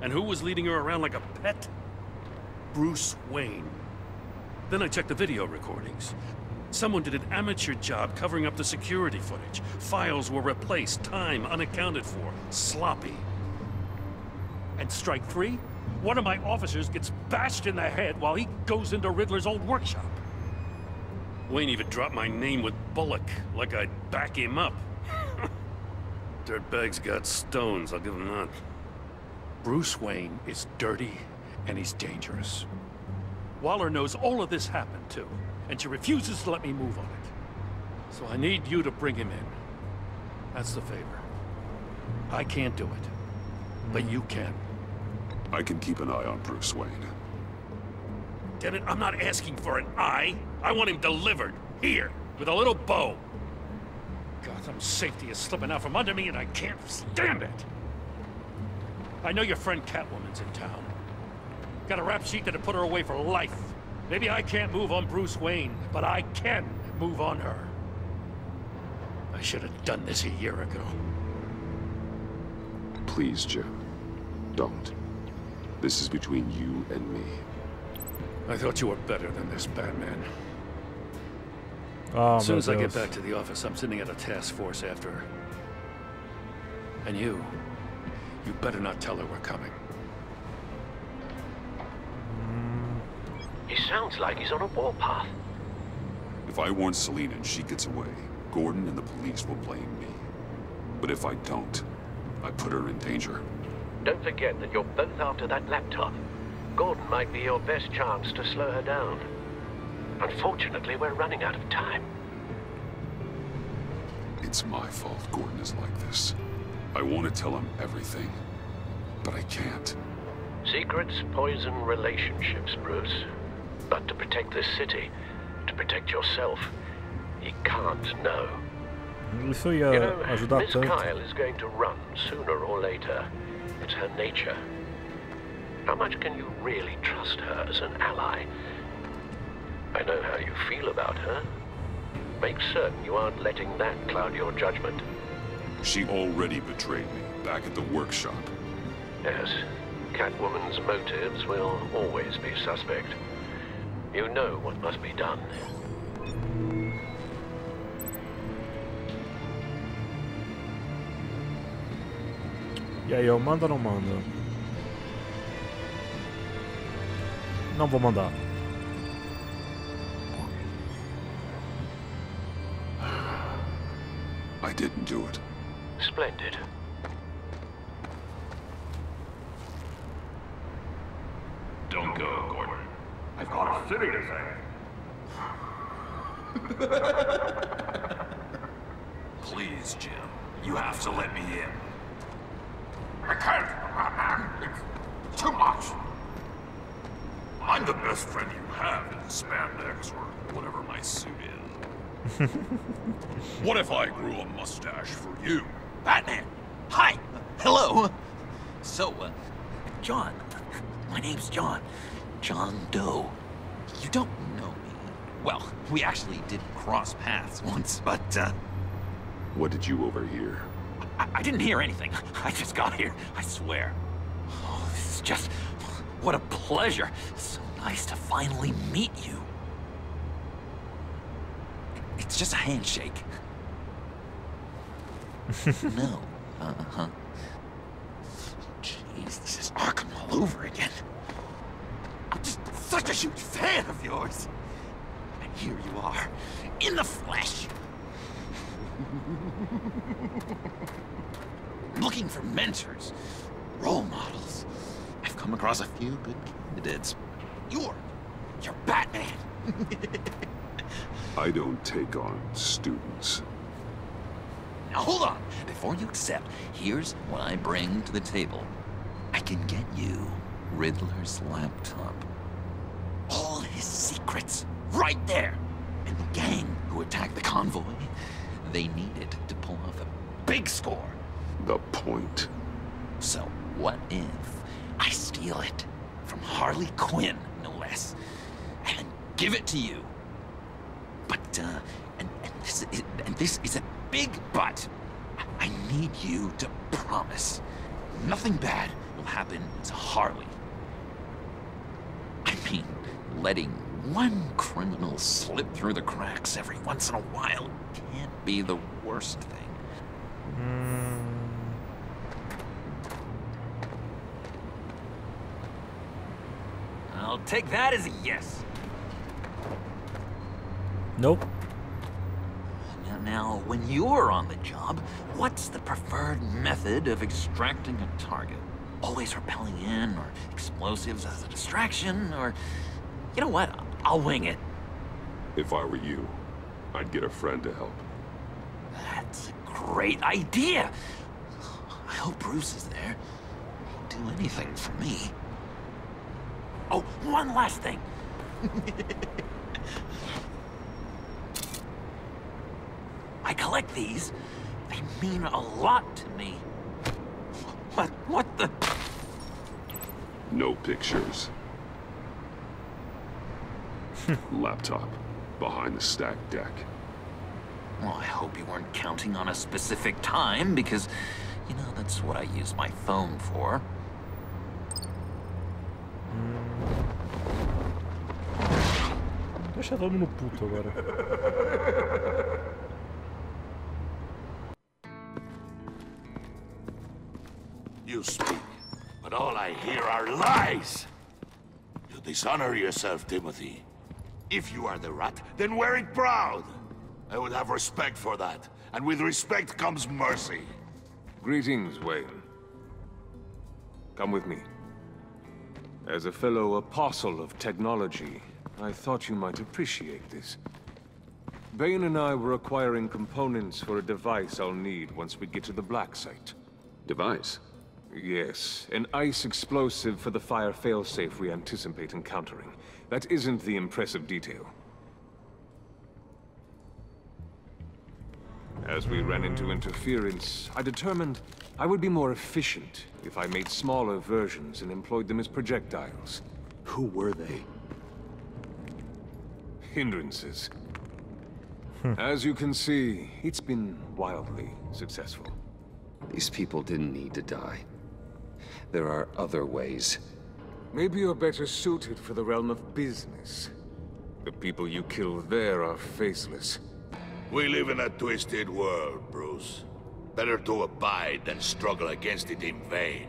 S15: And who was leading her around like a pet? Bruce Wayne. Then I checked the video recordings. Someone did an amateur job covering up the security footage. Files were replaced, time unaccounted for, sloppy. And strike three? One of my officers gets bashed in the head while he goes into Riddler's old workshop. Wayne even dropped my name with Bullock, like I'd back him up. Dirtbag's got stones, I'll give him that. Bruce Wayne is dirty, and he's dangerous. Waller knows all of this happened, too, and she refuses to let me move on it. So I need you to bring him in. That's the favor. I can't do it, but you can.
S14: I can keep an eye on Bruce Wayne.
S15: Damn it, I'm not asking for an eye. I want him delivered, here, with a little bow. Gotham's safety is slipping out from under me, and I can't stand it. I know your friend Catwoman's in town. Got a rap sheet that'd put her away for life. Maybe I can't move on Bruce Wayne, but I can move on her. I should have done this a year ago.
S14: Please, Jim. Don't. This is between you and me.
S15: I thought you were better than this, Batman.
S1: Oh,
S15: as soon as I get back to the office, I'm sending out a task force after her. And you better not tell her we're coming.
S11: He sounds like he's on a warpath.
S14: If I warn Selina and she gets away, Gordon and the police will blame me. But if I don't, I put her in danger.
S11: Don't forget that you're both after that laptop. Gordon might be your best chance to slow her down. Unfortunately, we're running out of time.
S14: It's my fault Gordon is like this. I want to tell him everything, but I can't.
S11: Secrets poison relationships, Bruce. But to protect this city, to protect yourself, he can't know.
S1: Isso ia ajudar
S11: Miss
S1: tanto.
S11: Kyle is going to run sooner or later. It's her nature. How much can you really trust her as an ally? I know how you feel about her. Make certain you aren't letting that cloud your judgment.
S14: She already betrayed me back at the workshop.
S11: Yes, Catwoman's motives will always be suspect. You know what must be done.
S1: E aí, eu mando ou não mando? Não vou mandar.
S14: I didn't do it.
S11: Splendid.
S16: Don't go, Gordon. I've got a city to save. Please, Jim. You have to let me in. I can't. It's too much. I'm the best friend you have in spandex or whatever my suit is. What if I grew a mustache for you?
S12: Batman! Hi! Hello! So, John. My name's John. John Doe. You don't know me. Well, we actually did cross paths once, but,
S14: What did you overhear?
S12: I didn't hear anything. I just got here, I swear. Oh, this is just... what a pleasure. So nice to finally meet you. It's just a handshake. No. over again. I'm just such a huge fan of yours. And here you are, in the flesh. Looking for mentors, role models. I've come across a few good candidates. You're Batman.
S14: I don't take on students.
S12: Now hold on. Before you accept, here's what I bring to the table. I can get you Riddler's laptop. All his secrets, right there. And the gang who attacked the convoy, they needed to pull off a big score.
S14: The point.
S12: So what if I steal it from Harley Quinn, no less, and give it to you? But, this is a big but. I need you to promise nothing bad will happen to Harley. I mean, letting one criminal slip through the cracks every once in a while can't be the worst thing. I'll take that as a yes.
S1: Nope.
S12: Now, when you're on the job, what's the preferred method of extracting a target? Always rappelling in, or explosives as a distraction, or... You know what? I'll wing it.
S14: If I were you, I'd get a friend to help.
S12: That's a great idea. I hope Bruce is there. He'd do anything for me. Oh, one last thing. I collect these. They mean a lot to me. What the...
S14: No pictures. Laptop. Behind the stacked deck.
S12: Well, I hope you weren't counting on a specific time, because, you know, that's what I use my phone for.
S1: Deixa todo mundo puto agora.
S17: You speak, but all I hear are lies! You dishonor yourself, Timothy. If you are the rat, then wear it proud! I would have respect for that, and with respect comes mercy.
S4: Greetings, Wayne. Come with me. As a fellow apostle of technology, I thought you might appreciate this. Bane and I were acquiring components for a device I'll need once we get to the Black Site.
S14: Device?
S4: Yes, an ice explosive for the fire failsafe we anticipate encountering. That isn't the impressive detail. As we ran into interference, I determined I would be more efficient if I made smaller versions and employed them as projectiles.
S14: Who were they?
S4: Hindrances. As you can see, it's been wildly successful.
S14: These people didn't need to die. There are other ways.
S4: Maybe you're better suited for the realm of business. The people you kill there are faceless.
S17: We live in a twisted world, Bruce. Better to abide than struggle against it in vain.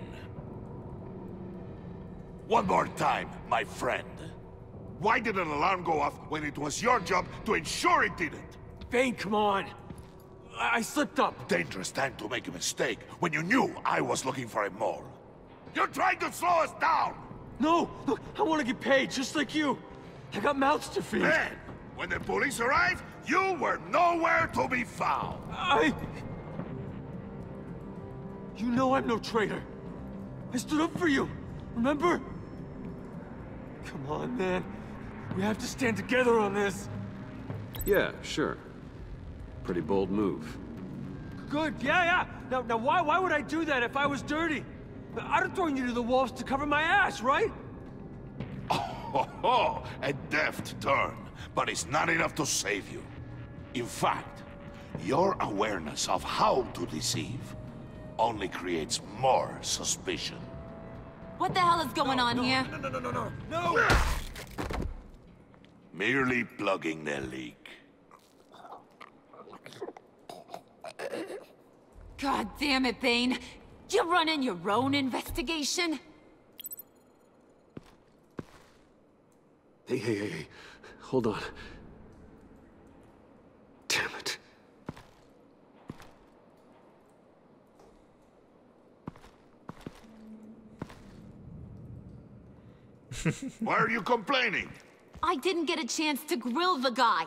S17: One more time, my friend. Why did an alarm go off when it was your job to ensure it didn't?
S9: Bane, come on! I slipped up!
S17: Dangerous time to make a mistake when you knew I was looking for a mole. You're trying to slow us down!
S9: No! Look, I want to get paid, just like you! I got mouths to feed!
S17: Then, when the police arrived, you were nowhere to be found!
S9: You know I'm no traitor! I stood up for you, remember? Come on, man. We have to stand together on this!
S14: Yeah, sure. Pretty bold move.
S9: Good, yeah. Now why would I do that if I was dirty? I'd have thrown you to the wolves to cover my ass, right?
S17: Oh, a deft turn, but it's not enough to save you. In fact, your awareness of how to deceive only creates more suspicion.
S8: What the hell is going on here?
S9: No!
S17: Merely plugging the leak.
S8: God damn it, Bane. You're running your own investigation?
S14: Hey. Hold on. Damn it.
S17: Why are you complaining?
S8: I didn't get a chance to grill the guy.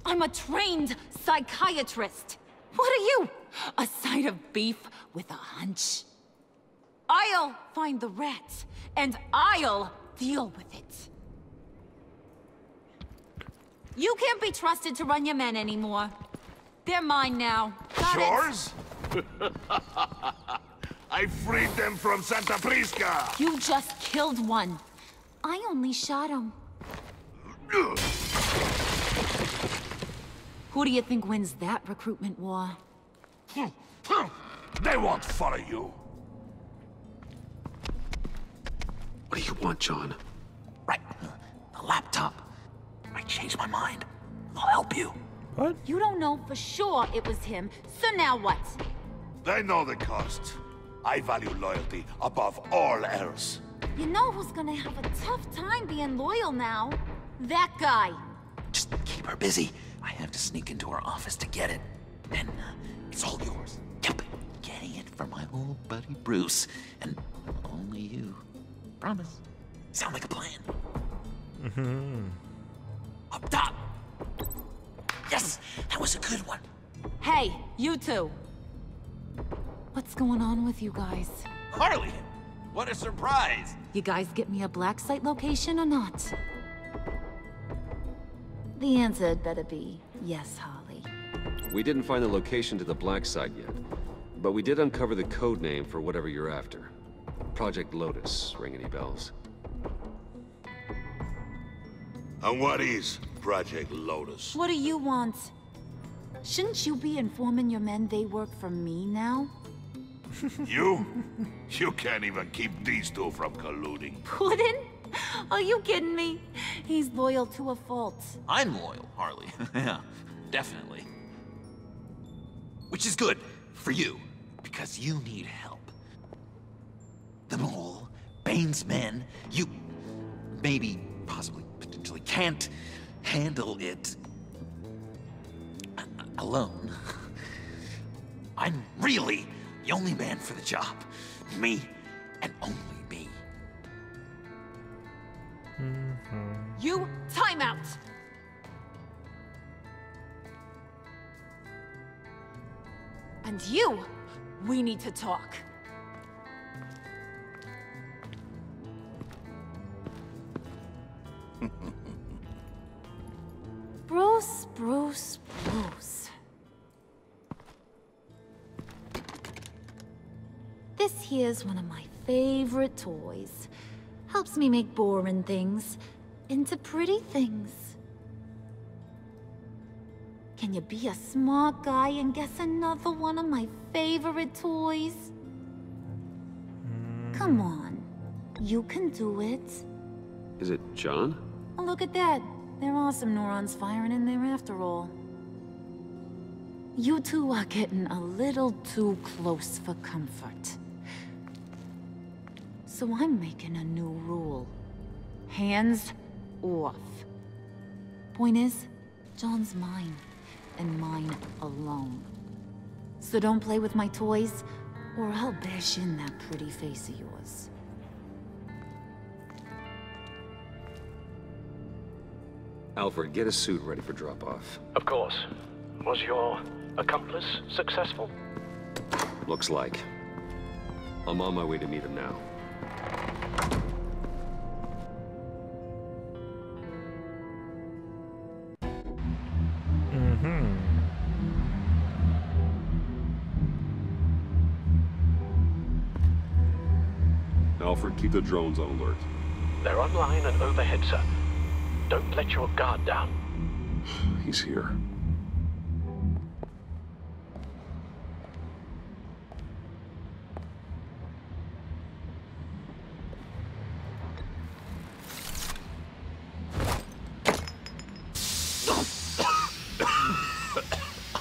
S8: I'm a trained psychiatrist. What are you? A side of beef with a hunch? I'll find the rats, and I'll deal with it. You can't be trusted to run your men anymore. They're mine now. Got
S17: Yours? I freed them from Santa Prisca!
S8: You just killed one. I only shot him. Who do you think wins that recruitment war?
S17: They won't follow you.
S14: What do you want, John?
S6: Right. The laptop. I changed my mind. I'll help you.
S1: What?
S8: You don't know for sure it was him, so now what?
S17: They know the cost. I value loyalty above all else.
S8: You know who's gonna have a tough time being loyal now? That guy.
S6: Just keep her busy. I have to sneak into her office to get it. Then it's all yours. Yep. Getting it from my old buddy Bruce. And only you. Promise. Sound like a plan?
S1: Mm-hmm.
S6: Up top. Yes, that was a good one.
S8: Hey, you two. What's going on with you guys?
S12: Harley, what a surprise.
S8: You guys get me a black site location or not? The answer had better be yes, Harley.
S14: We didn't find the location to the black site yet, but we did uncover the code name for whatever you're after. Project Lotus. Ring any bells?
S17: And what is Project Lotus?
S8: What do you want? Shouldn't you be informing your men they work for me now?
S17: You? You can't even keep these two from colluding.
S8: Puddin'? Are you kidding me? He's loyal to a fault.
S12: I'm loyal, Harley. Yeah, definitely. Which is good for you, because you need help. The Mole, Bane's men, you maybe, possibly, potentially can't handle it alone. I'm really the only man for the job. Me, and only me.
S8: You, time out! And you, we need to talk. Bruce. This here's one of my favorite toys. Helps me make boring things into pretty things. Can you be a smart guy and guess another one of my favorite toys? Come on. You can do it.
S14: Is it John?
S8: Oh, look at that. There are some neurons firing in there after all. You two are getting a little too close for comfort. So I'm making a new rule. Hands off. Point is, John's mine, and mine alone. So don't play with my toys, or I'll bash in that pretty face of yours.
S14: Alfred, get a suit ready for drop-off.
S18: Of course. Was your accomplice successful?
S14: Looks like. I'm on my way to meet him now.
S19: Alfred, keep the drones on alert.
S18: They're online and overhead, sir. Don't let your guard down.
S19: He's here.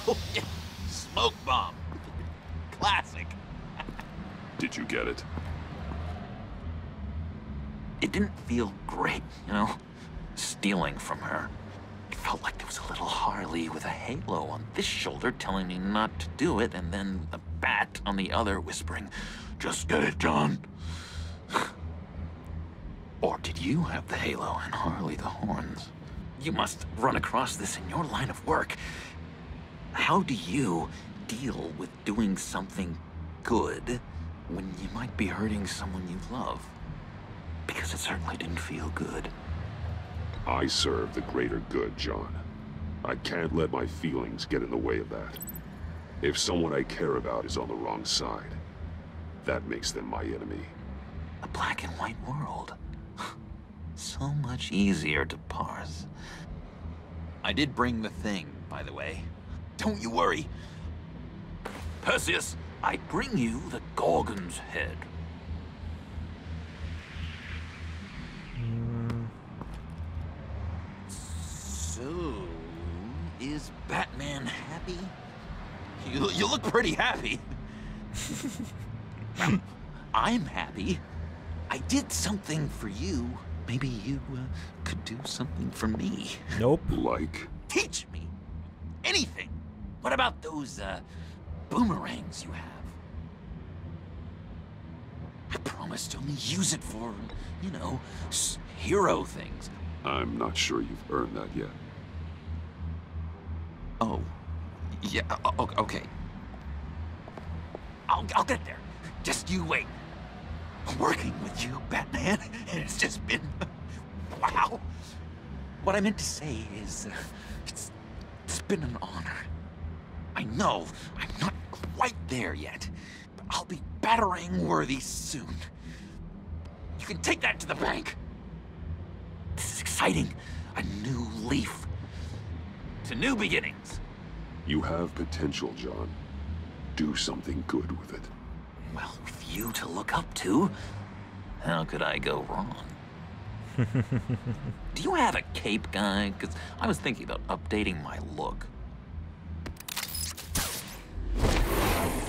S12: Oh, yeah. Smoke bomb. Classic.
S19: Did you get it?
S6: It didn't feel great, you know? stealing from her. It felt like there was a little Harley with a halo on this shoulder telling me not to do it, and then a bat on the other whispering, "Just get it done." Or did you have the halo and Harley the horns? You must run across this in your line of work. How do you deal with doing something good when you might be hurting someone you love? Because it certainly didn't feel good.
S19: I serve the greater good, John. I can't let my feelings get in the way of that. If someone I care about is on the wrong side, that makes them my enemy.
S6: A black and white world. So much easier to parse. I did bring the thing, by the way. Don't you worry. Perseus, I bring you the Gorgon's head. So, is Batman happy? You look pretty happy. Well, I'm happy. I did something for you. Maybe you could do something for me.
S1: Nope.
S19: Like?
S6: Teach me. Anything. What about those boomerangs you have? I promise to only use it for, you know, hero things.
S19: I'm not sure you've earned that yet.
S6: Oh. Yeah, okay. I'll get there. Just you wait. Working with you, Batman, it's just been... wow. What I meant to say is, it's been an honor. I know I'm not quite there yet, but I'll be battering worthy soon. You can take that to the bank. This is exciting. A new leaf. To new beginnings.
S19: You have potential, John. Do something good with it.
S6: Well, with you to look up to, how could I go wrong? Do you have a cape, guy? Because I was thinking about updating my look.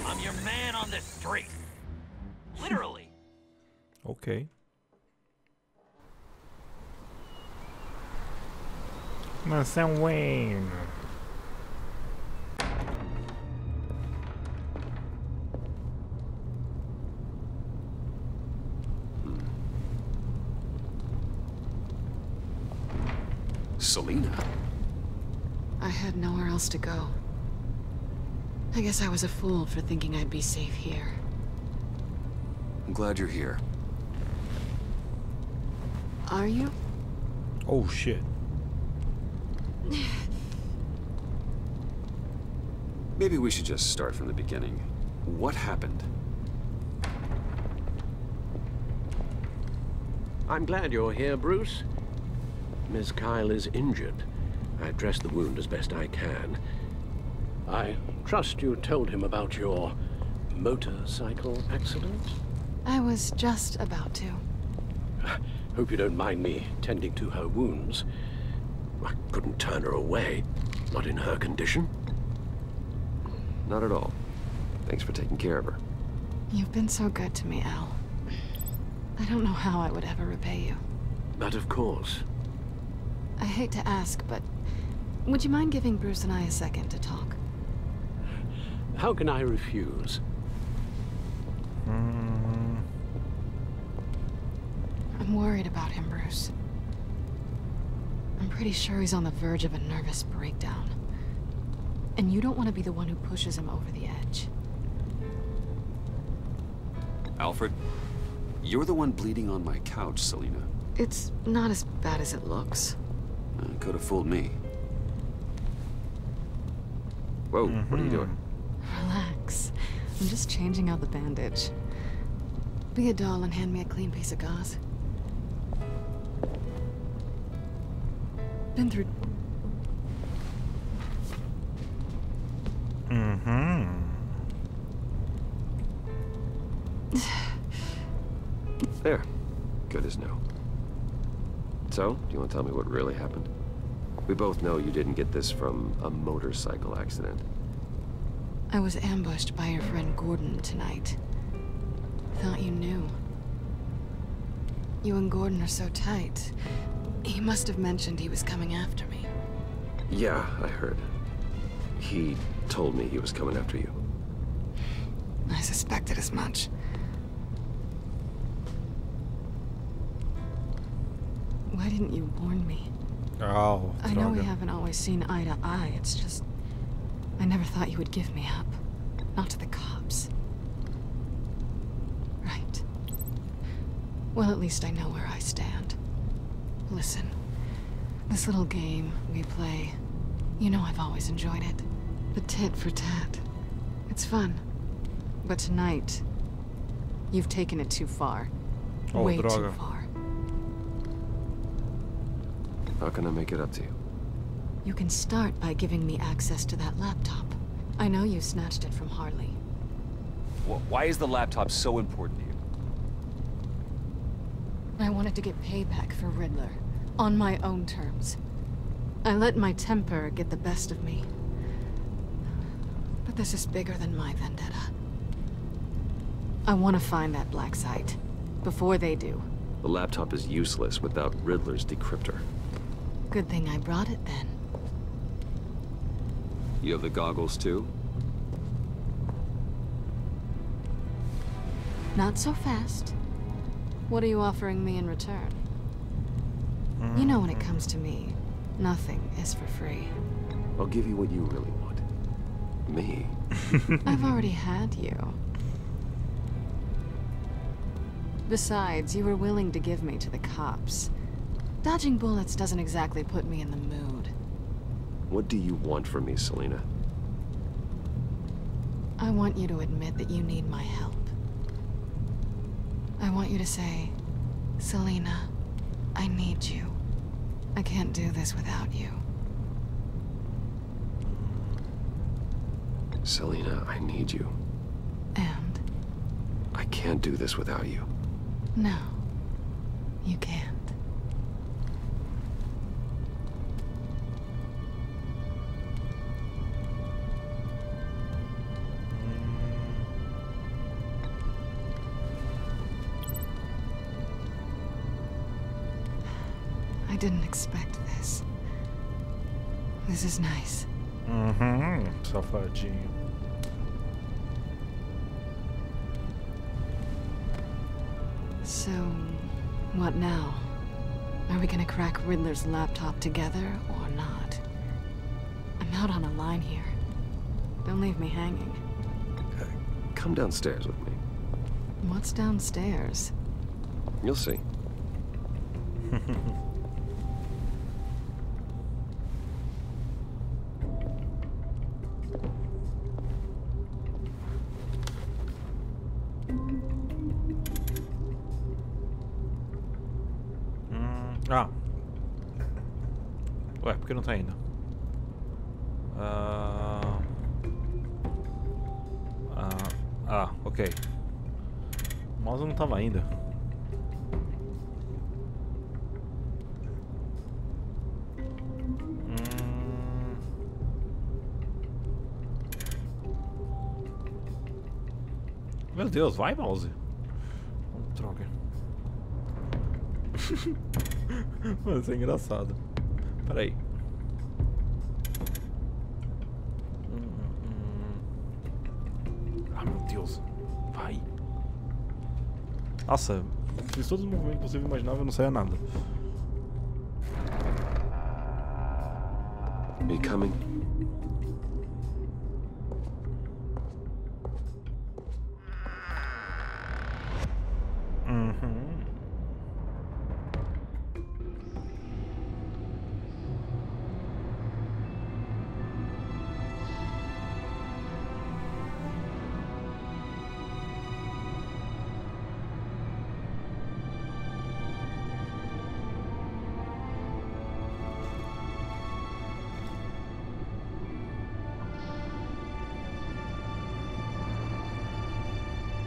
S6: I'm your man on the street. Literally.
S1: Okay. Mansão Wayne.
S2: Selina?
S3: I had nowhere else to go. I guess I was a fool for thinking I'd be safe here.
S2: I'm glad you're here.
S3: Are you?
S1: Oh shit.
S2: Maybe we should just start from the beginning. What happened?
S20: I'm glad you're here, Bruce. Miss Kyle is injured. I've dressed the wound as best I can. I trust you told him about your motorcycle accident?
S3: I was just about to.
S20: Hope you don't mind me tending to her wounds. I couldn't turn her away, not in her condition.
S2: Not at all. Thanks for taking care of her.
S3: You've been so good to me, Al. I don't know how I would ever repay you.
S20: But of course.
S3: I hate to ask, but would you mind giving Bruce and I a second to talk?
S20: How can I refuse?
S3: I'm worried about him, Bruce. I'm pretty sure he's on the verge of a nervous breakdown. And you don't want to be the one who pushes him over the edge.
S2: Alfred, you're the one bleeding on my couch, Selina.
S3: It's not as bad as it looks.
S2: Could have fooled me. Whoa, what are you doing?
S3: Relax. I'm just changing out the bandage. Be a doll and hand me a clean piece of gauze. Been through...
S2: There. Good as new. So, do you want to tell me what really happened? We both know you didn't get this from a motorcycle accident.
S3: I was ambushed by your friend Gordon tonight. Thought you knew. You and Gordon are so tight. He must have mentioned he was coming after me.
S14: Yeah, I heard. He told me he was coming after you.
S3: I suspected as much. Why didn't you warn me?
S1: Oh,
S3: I know we haven't always seen eye to eye, it's just... I never thought you would give me up. Not to the cops. Right. Well, at least I know where I stand. Listen, this little game we play, you know I've always enjoyed it. The tit for tat. It's fun. But tonight, you've taken it too far. Way too far.
S14: How can I make it up to you?
S3: You can start by giving me access to that laptop. I know you snatched it from Harley.
S2: Why is the laptop so important to you?
S3: I wanted to get payback for Riddler. On my own terms. I let my temper get the best of me. But this is bigger than my vendetta. I want to find that black site. Before they do.
S14: The laptop is useless without Riddler's decryptor.
S3: Good thing I brought it then.
S2: You have the goggles too?
S3: Not so fast. What are you offering me in return? You know when it comes to me, nothing is for free.
S14: I'll give you what you really want. Me?
S3: I've already had you. Besides, you were willing to give me to the cops. Dodging bullets doesn't exactly put me in the mood.
S14: What do you want from me, Selina?
S3: I want you to admit that you need my help. I want you to say, Selina, I need you. I can't do this without you.
S14: Selina, I need you.
S3: And?
S14: I can't do this without you.
S3: No, you can't. I didn't expect this. This is nice.
S1: Safadinho.
S3: So, what now? Are we gonna crack Riddler's laptop together or not? I'm out on a line here. Don't leave me hanging.
S14: Come downstairs with me.
S3: What's downstairs?
S14: You'll see.
S1: Ué, por que não tá indo? Ok. O mouse não tava indo. Meu Deus, vai, mouse. Droga. Mano, isso é engraçado. Pera aí. Ah, meu Deus. Vai. Nossa, fiz todos os movimentos que você imaginava e não saía nada.
S14: Me coming?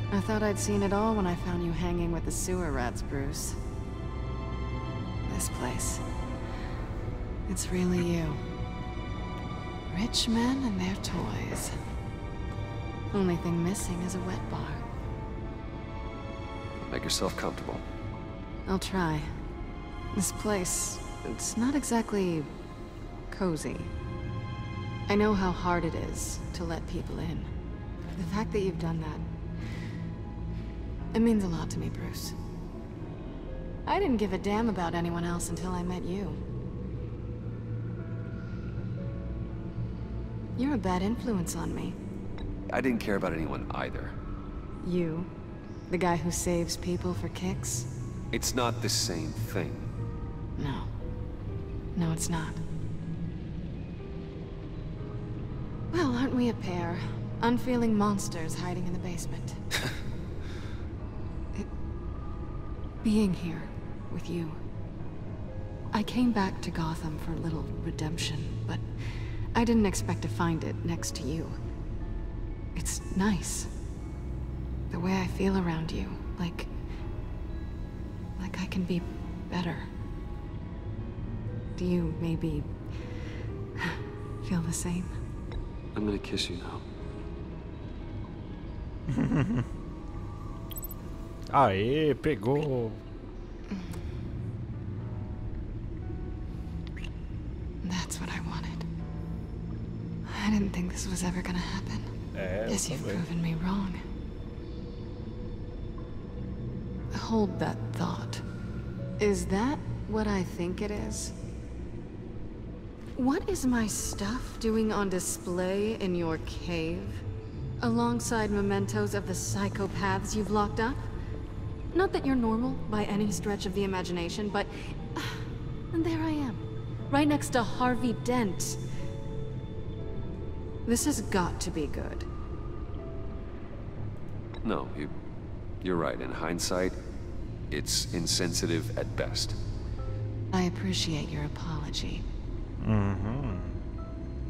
S3: I thought I'd seen it all when I found you hanging with the sewer rats, Bruce. This place. It's really you. Rich men and their toys. Only thing missing is a wet bar.
S14: Make yourself comfortable.
S3: I'll try. This place It's not exactly cozy. I know how hard it is to let people in. The fact that you've done that, it means a lot to me, Bruce. I didn't give a damn about anyone else until I met you. You're a bad influence on me.
S2: I didn't care about anyone either.
S3: You? The guy who saves people for kicks?
S2: It's not the same thing.
S3: No. No, it's not. Well, aren't we a pair? Unfeeling monsters hiding in the basement. Being here with you. I came back to Gotham for a little redemption, but I didn't expect to find it next to you. It's nice. The way I feel around you, like I can be better. Do you maybe feel the same?
S2: I'm gonna kiss you now.
S1: Aê, pegou!
S3: That's what I wanted. I didn't think this was ever gonna happen. Guess you've proven me wrong. Hold that thought. Is that what I think it is? What is my stuff doing on display in your cave? Alongside mementos of the psychopaths you've locked up? Not that you're normal by any stretch of the imagination, but... and there I am. Right next to Harvey Dent. This has got to be good.
S2: No, you're right. In hindsight, it's insensitive at best.
S3: I appreciate your apology.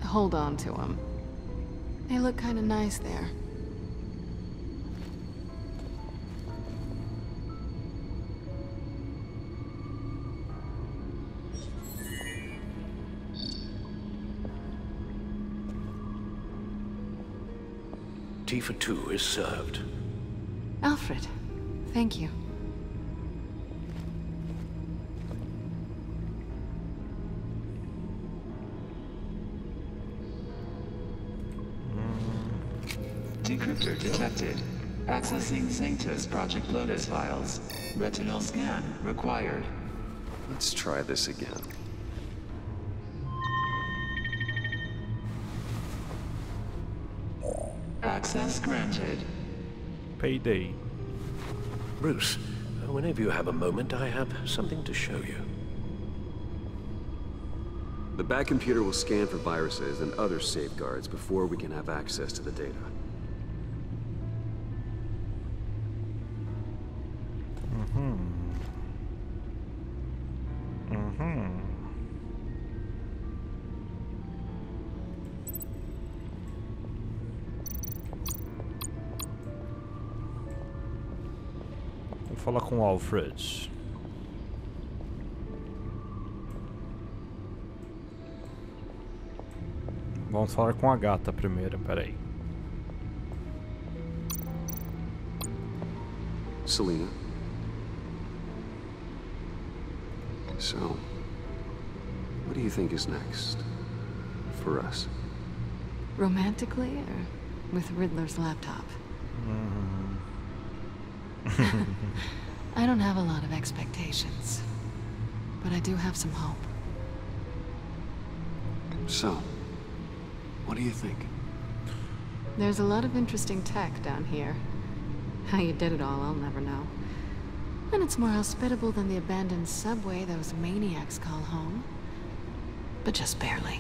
S3: Hold on to them. They look kind of nice there.
S20: Tea for two is served.
S3: Alfred, thank you.
S13: Decryptor detected. Accessing Sanctus Project Lotus files. Retinal scan required.
S2: Let's try this again.
S13: Access granted.
S1: Payday.
S20: Bruce, whenever you have a moment, I have something to show you.
S2: The back computer will scan for viruses and other safeguards before we can have access to the data.
S1: Vou falar com o Alfred. Vamos falar com a gata primeiro, peraí.
S2: Selena. So, what do you think is next for us?
S3: Romantically, or with Riddler's laptop? I don't have a lot of expectations, but I do have some hope.
S2: So, what do you think?
S3: There's a lot of interesting tech down here. How you did it all, I'll never know. And it's more hospitable than the abandoned subway those maniacs call home. But just barely.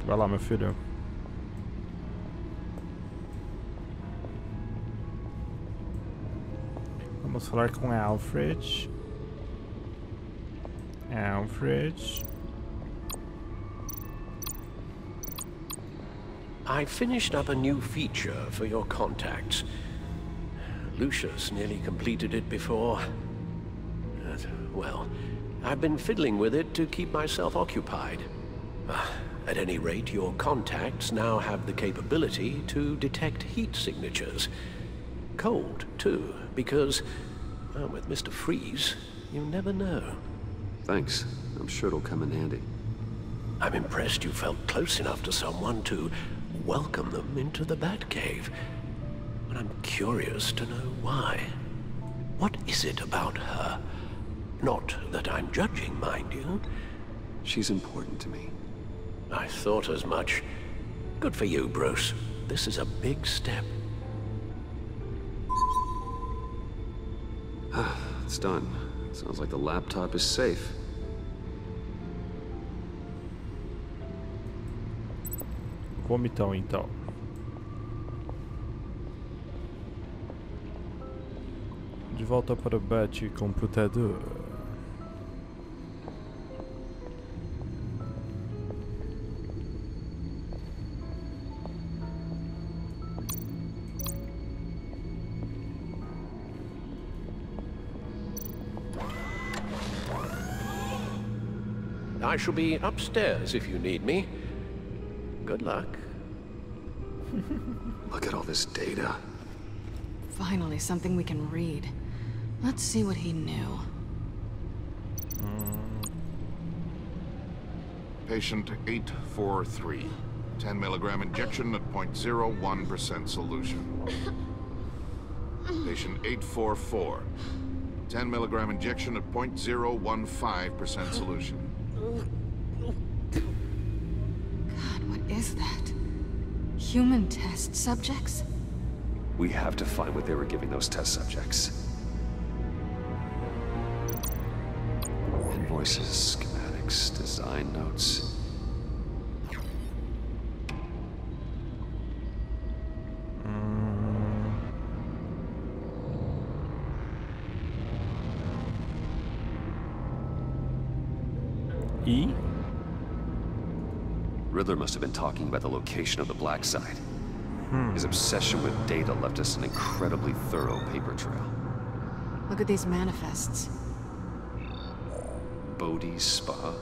S1: Vai lá, meu filho. Vamos falar com Alfred. Alfred.
S20: I finished up a new feature for your contacts. Lucius nearly completed it before. Well, I've been fiddling with it to keep myself occupied. At any rate, your contacts now have the capability to detect heat signatures. Cold, too, because, well, with Mr. Freeze, you never know.
S14: Thanks. I'm sure it'll come in handy.
S20: I'm impressed you felt close enough to someone to welcome them into the Batcave. But I'm curious to know why. What is it about her? Not that I'm judging, mind you.
S14: She's important to me.
S20: I thought as much. Good for you, Bruce. This is a big step.
S14: It's done. Sounds like the laptop is safe.
S1: Vomitão, então. De volta para o Bat-computador.
S20: I shall be upstairs if you need me. Good luck.
S14: Look at all this data.
S3: Finally, something we can read. Let's see what he knew.
S21: Patient 843. 10 milligram injection at 0.01% solution. Patient 844. 10 milligram injection at 0.015% solution.
S3: God, what is that? Human test subjects?
S14: We have to find what they were giving those test subjects. Invoices, schematics, design notes.
S1: E?
S14: Riddler must have been talking about the location of the black site. His obsession with data left us an incredibly thorough paper trail.
S3: Look at these manifests.
S14: Bodhi's Spa.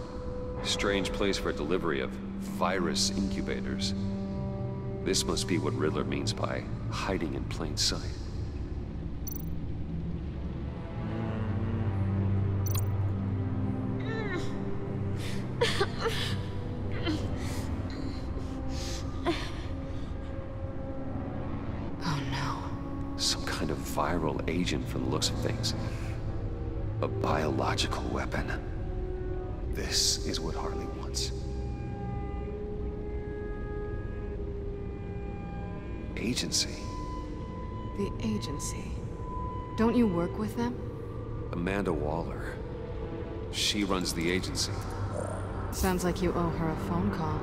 S14: Strange place for delivery of virus incubators. This must be what Riddler means by hiding in plain sight. Viral agent from the looks of things. A biological weapon. This is what Harley wants. Agency.
S3: The agency. Don't you work with them?
S14: Amanda Waller. She runs the agency.
S3: Sounds like you owe her a phone call.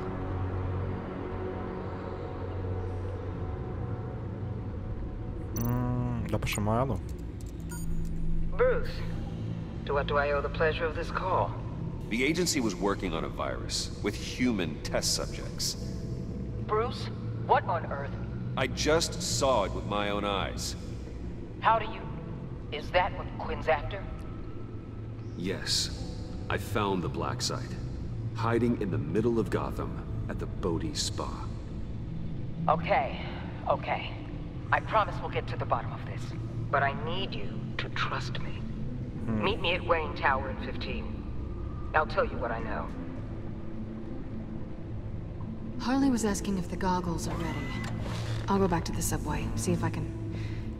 S1: Dá pra chamar ela?
S10: Bruce, to what do I owe the pleasure of this call?
S14: The agency was working on a virus with human test subjects.
S10: Bruce, what on earth?
S14: I just saw it with my own eyes.
S10: How do you... Is that what Quinn's after?
S14: Yes. I found the black site. Hiding in the middle of Gotham at the Bodhi Spa.
S10: Okay. I promise we'll get to the bottom of this. But I need you to trust me. Meet me at Wayne Tower in 15. I'll tell you what I know.
S3: Harley was asking if the goggles are ready. I'll go back to the subway, see if I can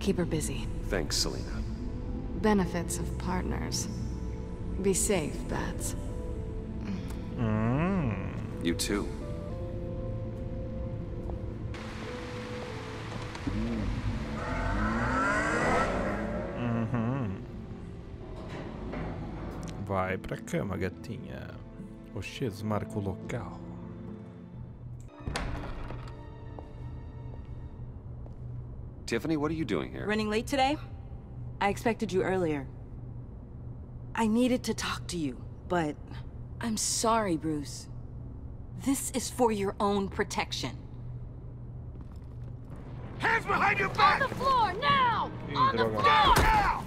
S3: keep her busy.
S14: Thanks, Selena.
S3: Benefits of partners. Be safe, Bats.
S14: You too.
S1: Vai pra cama, gatinha. O X marca o local.
S14: Tiffany, what are you doing here?
S22: Running late today? I expected you earlier. I needed to talk to you, but I'm sorry, Bruce. This is for your own protection.
S11: Hands behind your back!
S8: On the floor, now! On the floor!
S11: Now!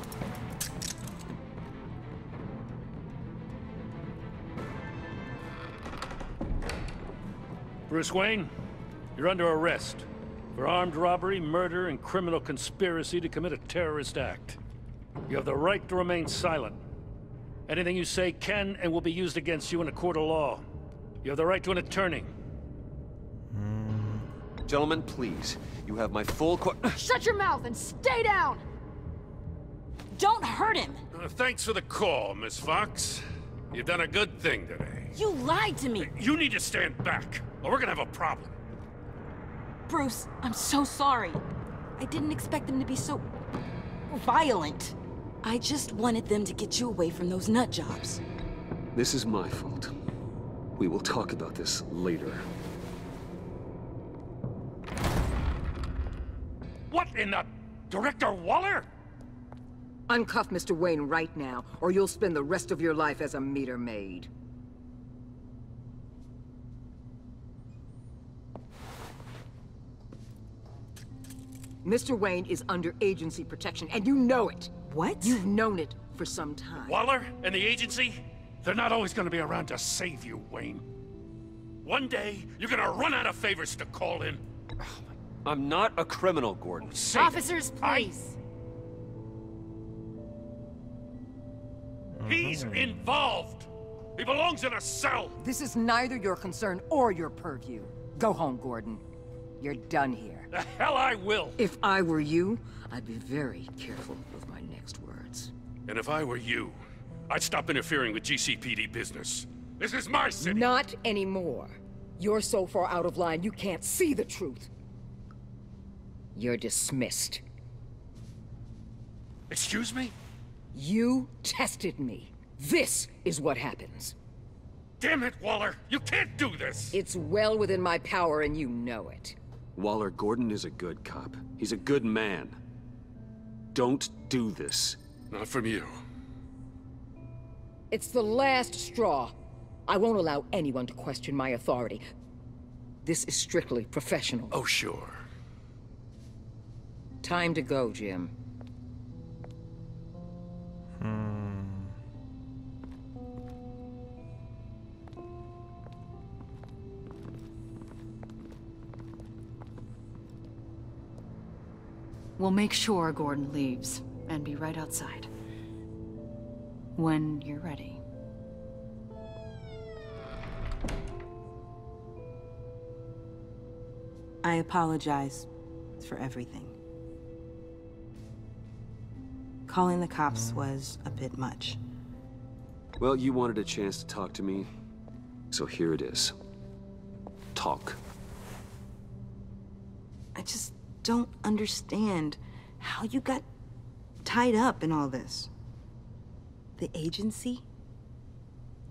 S15: Bruce Wayne, you're under arrest for armed robbery, murder, and criminal conspiracy to commit a terrorist act. You have the right to remain silent. Anything you say can and will be used against you in a court of law. You have the right to an attorney.
S14: Gentlemen, please. You have my full
S3: Shut your mouth and stay down!
S22: Don't hurt him!
S15: Thanks for the call, Miss Fox. You've done a good thing today.
S22: You lied to me!
S15: You need to stand back, or we're gonna have a problem.
S22: Bruce, I'm so sorry. I didn't expect them to be so... violent. I just wanted them to get you away from those nut jobs.
S14: This is my fault. We will talk about this later.
S15: What in the... Director Waller?
S10: Uncuff Mr. Wayne right now, or you'll spend the rest of your life as a meter maid. Mr. Wayne is under agency protection, and you know it.
S22: What?
S10: You've known it for some time.
S15: Waller and the agency? They're not always gonna be around to save you, Wayne. One day, you're gonna run out of favors to call in.
S14: I'm not a criminal, Gordon.
S3: Officers, please.
S15: He's involved. He belongs in a cell.
S10: This is neither your concern or your purview. Go home, Gordon. You're done here.
S15: The hell I will.
S10: If I were you, I'd be very careful with my next words.
S15: And if I were you, I'd stop interfering with GCPD business. This is my city.
S10: Not anymore. You're so far out of line, you can't see the truth. You're dismissed.
S15: Excuse me?
S10: You tested me. This is what happens.
S15: Damn it, Waller! You can't do this!
S10: It's well within my power and you know it.
S14: Waller, Gordon is a good cop. He's a good man. Don't do this.
S15: Not from you.
S10: It's the last straw. I won't allow anyone to question my authority. This is strictly professional.
S15: Oh, sure.
S10: Time to go, Jim.
S3: We'll make sure Gordon leaves, and be right outside. When you're ready.
S22: I apologize for everything. Calling the cops was a bit much.
S14: Well, you wanted a chance to talk to me, so here it is. Talk.
S22: I just don't understand how you got tied up in all this. The agency?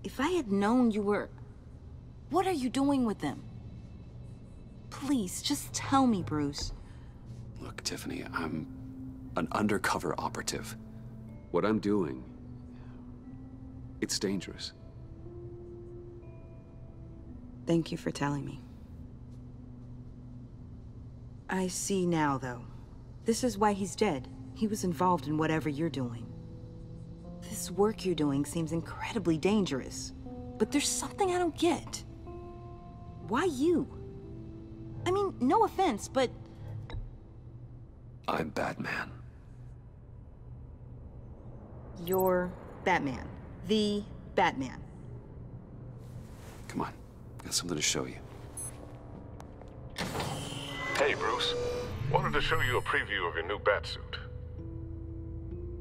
S22: If I had known you were... What are you doing with them? Please, just tell me, Bruce.
S14: Look, Tiffany, I'm an undercover operative. What I'm doing, it's dangerous.
S22: Thank you for telling me. I see now, though. This is why he's dead. He was involved in whatever you're doing. This work you're doing seems incredibly dangerous. But there's something I don't get. Why you? I mean, no offense, but...
S14: I'm Batman.
S22: You're Batman. The Batman.
S14: Come on, got something to show you.
S5: Hey, Bruce. Wanted to show you a preview of your new Batsuit.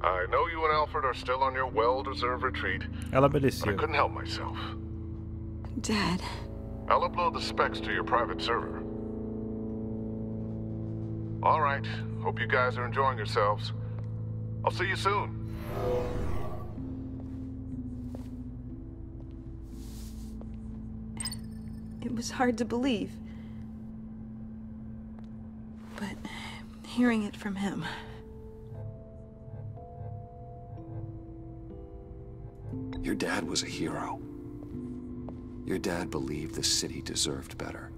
S5: I know you and Alfred are still on your well-deserved retreat, but I couldn't help myself.
S22: Dad.
S5: I'll upload the specs to your private server. All right. Hope you guys are enjoying yourselves. I'll see you soon.
S22: It was hard to believe. But hearing it from him...
S14: Your dad was a hero. Your dad believed the city deserved better.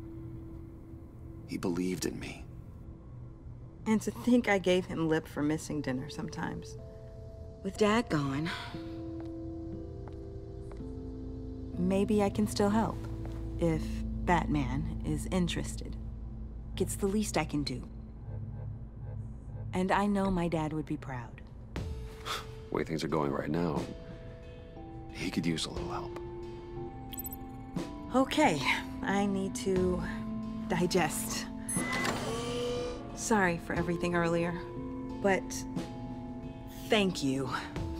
S14: He believed in me.
S22: And to think I gave him lip for missing dinner sometimes. With Dad gone... maybe I can still help. If Batman is interested. It's the least I can do. And I know my dad would be proud.
S14: The way things are going right now, he could use a little help.
S22: Okay, I need to digest. Sorry for everything earlier, but thank you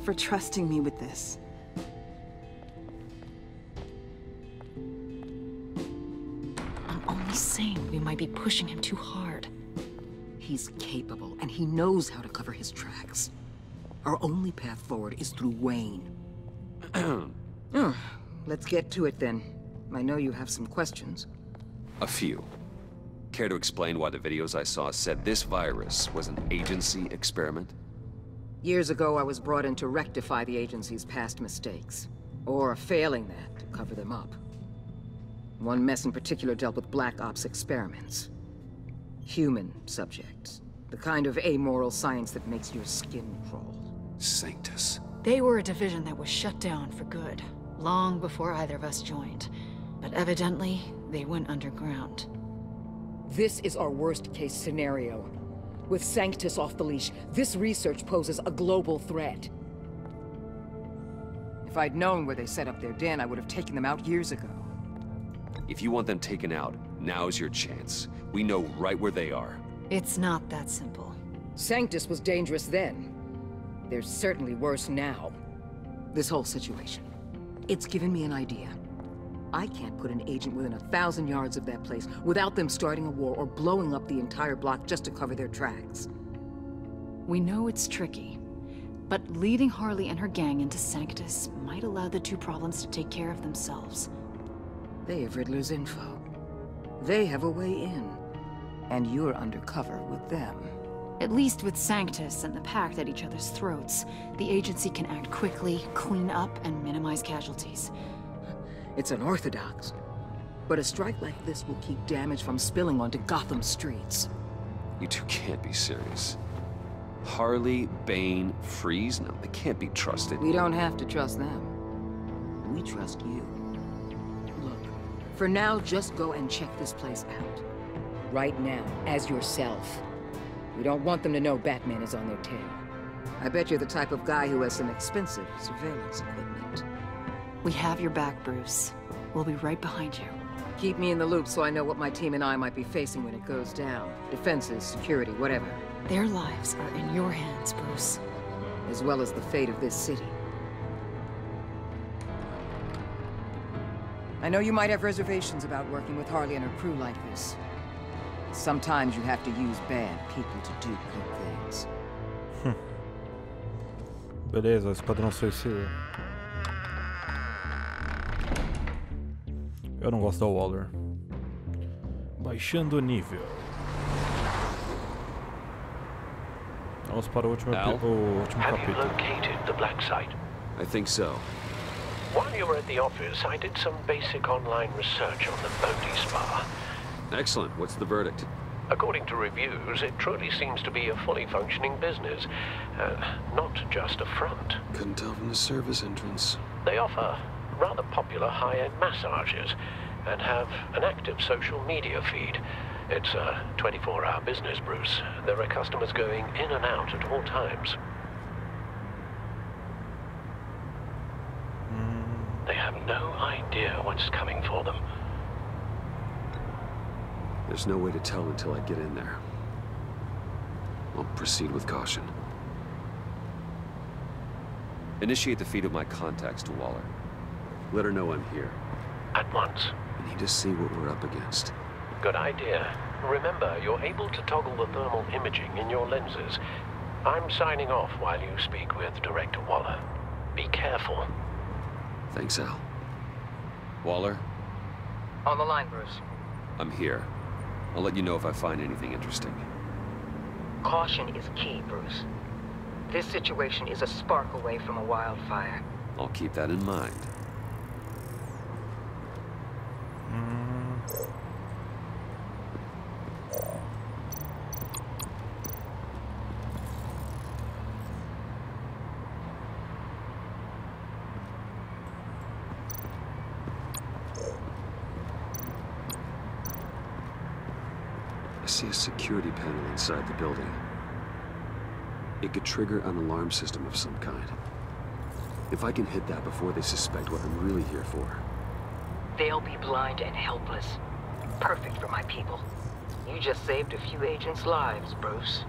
S22: for trusting me with this.
S7: I'm only saying we might be pushing him too hard. He's capable, and he knows how to cover his tracks. Our only path forward is through Wayne. Let's get to it then. I know you have some questions.
S14: A few. Care to explain why the videos I saw said this virus was an agency experiment?
S7: Years ago, I was brought in to rectify the agency's past mistakes. Or failing that, to cover them up. One mess in particular dealt with Black Ops experiments. Human subjects. The kind of amoral science that makes your skin crawl.
S14: Sanctus.
S3: They were a division that was shut down for good, long before either of us joined. But evidently, they went underground.
S7: This is our worst-case scenario. With Sanctus off the leash, this research poses a global threat. If I'd known where they set up their den, I would have taken them out years ago.
S14: If you want them taken out, now's your chance. We know right where they are.
S3: It's not that simple.
S7: Sanctus was dangerous then. They're certainly worse now. This whole situation, it's given me an idea. I can't put an agent within 1,000 yards of that place without them starting a war or blowing up the entire block just to cover their tracks.
S3: We know it's tricky, but leading Harley and her gang into Sanctus might allow the two problems to take care of themselves.
S7: They have Riddler's info. They have a way in. And you're undercover with them.
S3: At least with Sanctus and the Pact at each other's throats, the agency can act quickly, clean up, and minimize casualties.
S7: It's unorthodox. But a strike like this will keep damage from spilling onto Gotham streets.
S14: You two can't be serious. Harley, Bane, Freeze? No, they can't be trusted.
S7: We don't have to trust them. We trust you. Look, for now, just go and check this place out. Right now, as yourself. We don't want them to know Batman is on their tail. I bet you're the type of guy who has some expensive surveillance equipment.
S3: We have your back, Bruce. We'll be right behind you.
S7: Keep me in the loop so I know what my team and I might be facing when it goes down. Defenses, security, whatever.
S3: Their lives are in your hands, Bruce.
S7: As well as the fate of this city. I know you might have reservations about working with Harley and her crew like this. Sometimes you have to use bad people to do good things.
S1: Beleza, Esquadrão Suicida. Eu não gosto da Waller. Baixando o nível. Vamos para o último capítulo.
S18: Have you located the black site?
S14: I think so.
S18: While you were at the office, I did some basic online research on the Bodhi Spa.
S14: Excellent. What's the verdict?
S18: According to reviews, it truly seems to be a fully functioning business, not just a front.
S14: Couldn't tell from the service entrance.
S18: They offer rather popular high-end massages and have an active social media feed. It's a 24-hour business, Bruce. There are customers going in and out at all times. They have no idea what's coming for them.
S14: There's no way to tell until I get in there. I'll proceed with caution. Initiate the feed of my contacts to Waller. Let her know I'm here.
S18: At once.
S14: I need to see what we're up against.
S18: Good idea. Remember, you're able to toggle the thermal imaging in your lenses. I'm signing off while you speak with Director Waller. Be careful.
S14: Thanks, Al. Waller?
S7: On the line, Bruce.
S14: I'm here. I'll let you know if I find anything interesting.
S7: Caution is key, Bruce. This situation is a spark away from a wildfire.
S14: I'll keep that in mind. I see a security panel inside the building. It could trigger an alarm system of some kind. If I can hit that before they suspect what I'm really here for.
S10: They'll be blind and helpless. Perfect for my people. You just saved a few agents' lives, Bruce.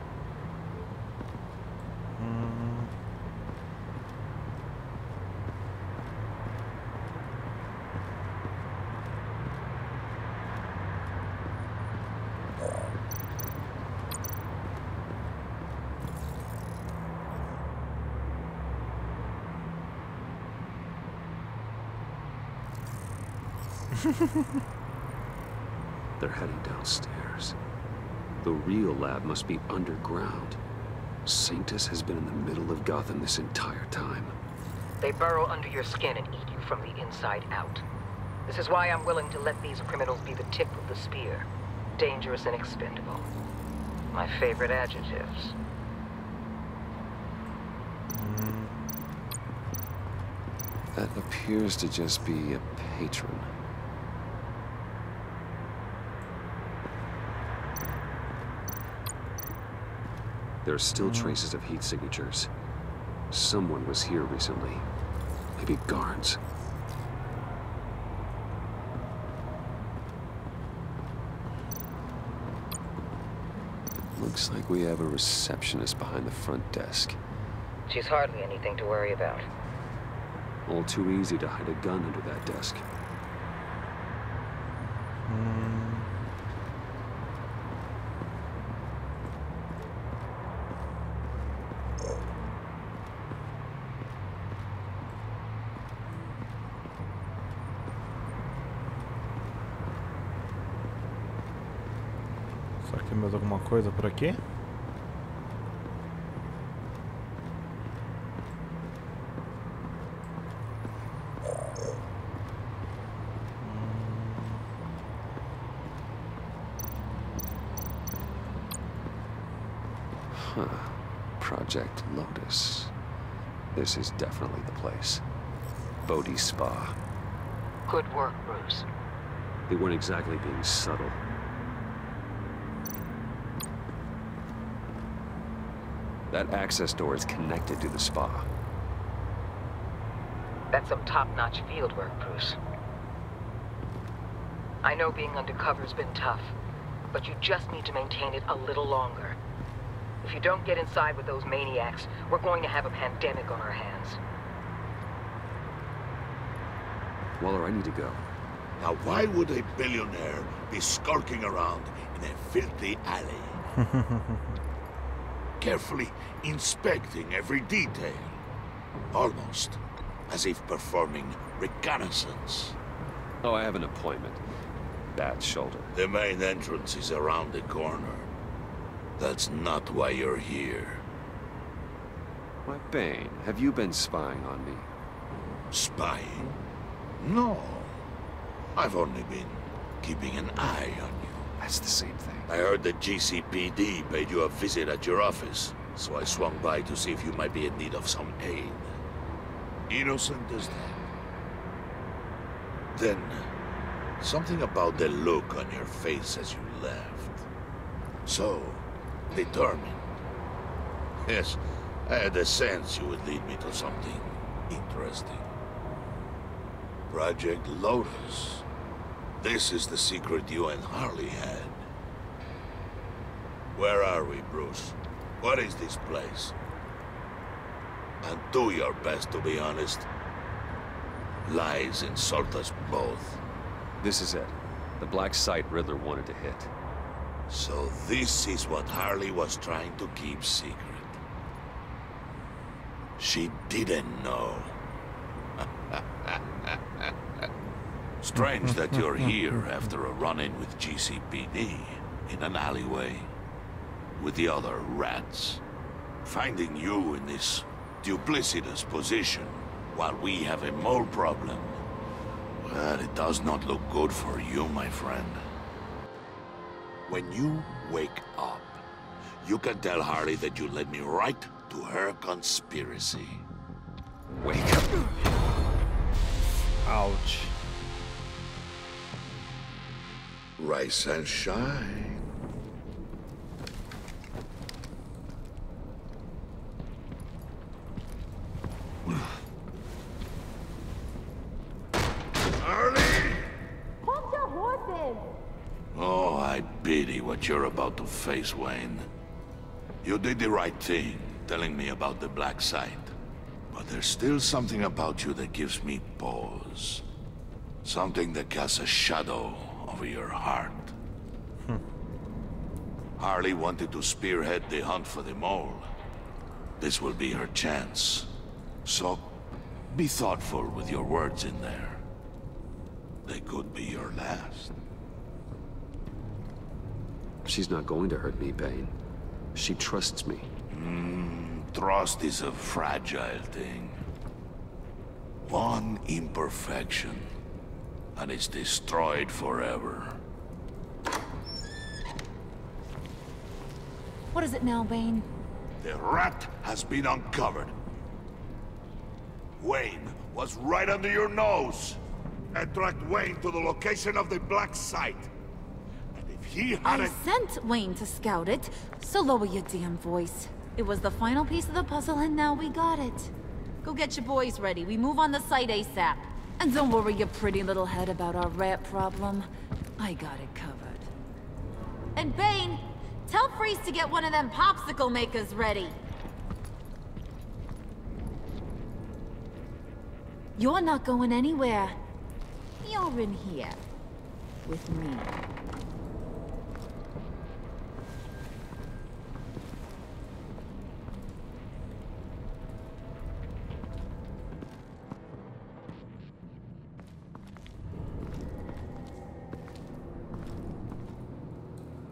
S14: They're heading downstairs. The real lab must be underground. Sanctus has been in the middle of Gotham this entire time.
S10: They burrow under your skin and eat you from the inside out. This is why I'm willing to let these criminals be the tip of the spear. Dangerous and expendable. My favorite adjectives.
S14: That appears to just be a patron. There are still traces of heat signatures. Someone was here recently. Maybe guards. Looks like we have a receptionist behind the front desk.
S10: She's hardly anything to worry about.
S14: All too easy to hide a gun under that desk.
S1: Será que tem mais alguma coisa por aqui?
S14: Huh. Project Lotus. This is definitely the place. Bodhi Spa.
S10: Good work, Bruce.
S14: They weren't exactly being subtle. That access door is connected to the spa.
S10: That's some top-notch field work, Bruce. I know being undercover's been tough, but you just need to maintain it a little longer. If you don't get inside with those maniacs, we're going to have a pandemic on our hands.
S14: Waller, I need to go.
S17: Now, why would a billionaire be skulking around in a filthy alley? Carefully inspecting every detail. Almost as if performing reconnaissance.
S14: Oh, I have an appointment. Bad shoulder.
S17: The main entrance is around the corner. That's not why you're here.
S14: Why, Bane, have you been spying on me?
S17: Spying? No. I've only been keeping an eye on you.
S14: That's the same thing.
S17: I heard the GCPD paid you a visit at your office, so I swung by to see if you might be in need of some aid. Innocent as that. Then, something about the look on your face as you left. So, determined. Yes, I had a sense you would lead me to something interesting. Project Lotus. This is the secret you and Harley had. Where are we, Bruce? What is this place? And do your best to be honest. Lies insult us both.
S14: This is it. The black site Riddler wanted to hit.
S17: So this is what Harley was trying to keep secret. She didn't know. Strange that you're here after a run-in with GCPD in an alleyway with the other rats. Finding you in this duplicitous position while we have a mole problem. Well, it does not look good for you, my friend. When you wake up, you can tell Harley that you led me right to her conspiracy.
S14: Wake up.
S1: Ouch.
S17: Rise and shine. fate you're about to face, Wayne. You did the right thing, telling me about the black site. But there's still something about you that gives me pause. Something that casts a shadow over your heart. Harley wanted to spearhead the hunt for the mole. This will be her chance. So, be thoughtful with your words in there. They could be your last.
S14: She's not going to hurt me, Bane. She trusts me.
S17: Trust is a fragile thing. One imperfection, and it's destroyed forever.
S8: What is it now, Bane?
S17: The rat has been uncovered. Wayne was right under your nose. I tracked Wayne to the location of the black site. And if he hadn't...
S8: I sent Wayne to scout it, so lower your damn voice. It was the final piece of the puzzle, and now we got it. Go get your boys ready. We move on the site ASAP. And don't worry your pretty little head about our rat problem. I got it covered. And Bane, tell Freeze to get one of them popsicle makers ready. You're not going anywhere. You're in here. With me.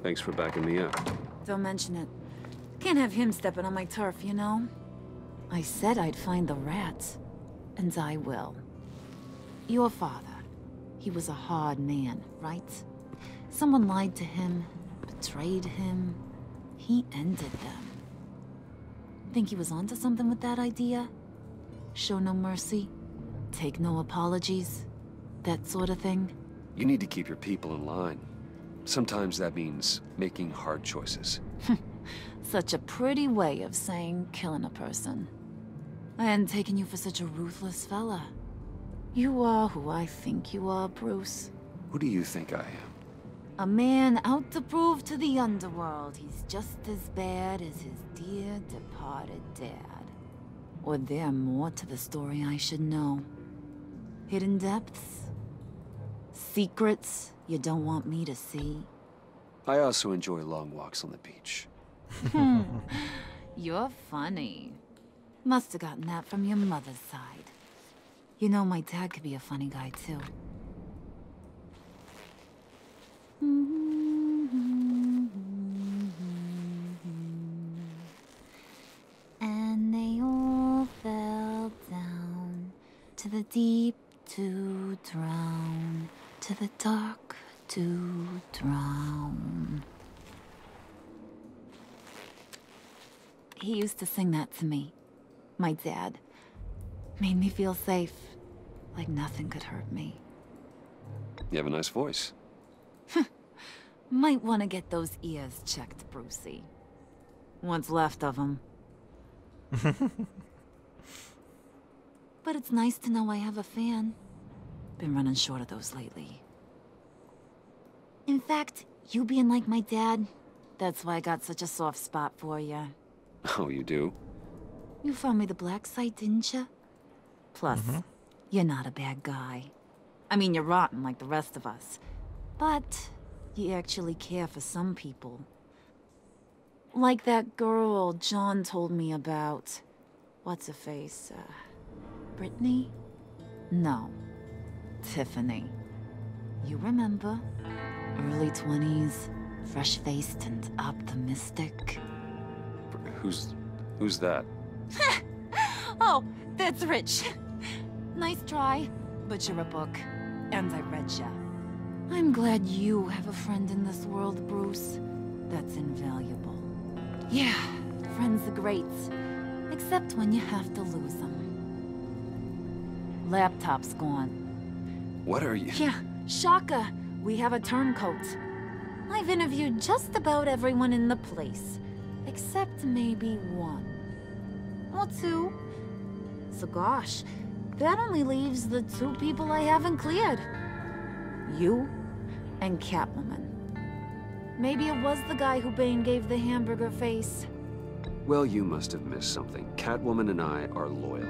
S14: Thanks for backing me up.
S8: Don't mention it. Can't have him stepping on my turf, you know? I said I'd find the rats. And I will. Your father. He was a hard man, right? Someone lied to him, betrayed him. He ended them. Think he was onto something with that idea? Show no mercy? Take no apologies? That sort of thing?
S14: You need to keep your people in line. Sometimes that means making hard choices.
S8: Such a pretty way of saying killing a person. I hadn't taken you for such a ruthless fella. You are who I think you are, Bruce.
S14: Who do you think I am?
S8: A man out to prove to the underworld he's just as bad as his dear departed dad. Or there more to the story I should know. Hidden depths? Secrets you don't want me to see?
S14: I also enjoy long walks on the beach.
S8: You're funny. Must have gotten that from your mother's side. You know, my dad could be a funny guy, too. And they all fell down to the deep to drown, to the dark to drown. He used to sing that to me. My dad. Made me feel safe. Like nothing could hurt me.
S14: You have a nice voice.
S8: Might want to get those ears checked, Brucey. What's left of them. But it's nice to know I have a fan. Been running short of those lately. In fact, you being like my dad, that's why I got such a soft spot for you.
S14: Oh, you do?
S8: You found me the black site, didn't you? Plus, you're not a bad guy. I mean, you're rotten like the rest of us. But you actually care for some people. Like that girl John told me about. What's her face? Brittany? No. Tiffany. You remember? Early 20s, fresh-faced and optimistic.
S14: Who's that?
S8: Oh, that's Rich. Nice try, but you're a book, and I read ya. I'm glad you have a friend in this world, Bruce. That's invaluable. Yeah, friends are great, except when you have to lose them. Laptop's gone.
S14: What are you?
S8: Yeah, shocker. We have a turncoat. I've interviewed just about everyone in the place, except maybe one. Or two. So gosh, that only leaves the two people I haven't cleared. You and Catwoman. Maybe it was the guy who Bane gave the hamburger face.
S14: Well, you must have missed something. Catwoman and I are loyal.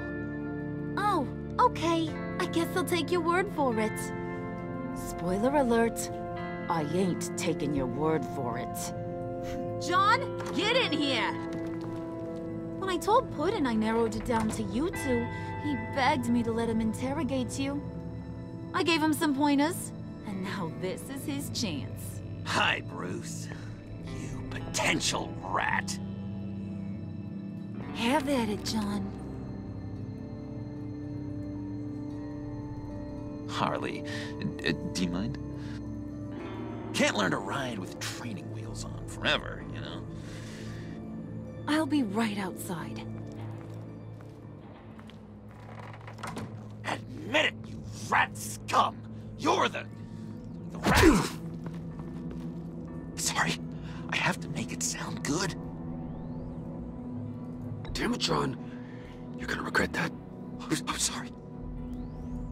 S8: Oh, okay. I guess I'll take your word for it. Spoiler alert. I ain't taking your word for it. John, get in here! When I told Puddin' I narrowed it down to you two, he begged me to let him interrogate you. I gave him some pointers, and now this is his chance.
S12: Hi, Bruce. You potential rat.
S8: Have at it, John.
S12: Harley, do you mind? Can't learn to ride with training wheels on forever, you know?
S8: I'll be right outside.
S12: Admit it, you rat scum! You're the rat! Sorry, I have to make it sound good.
S14: Damn it, John. You're gonna regret that.
S12: I'm sorry.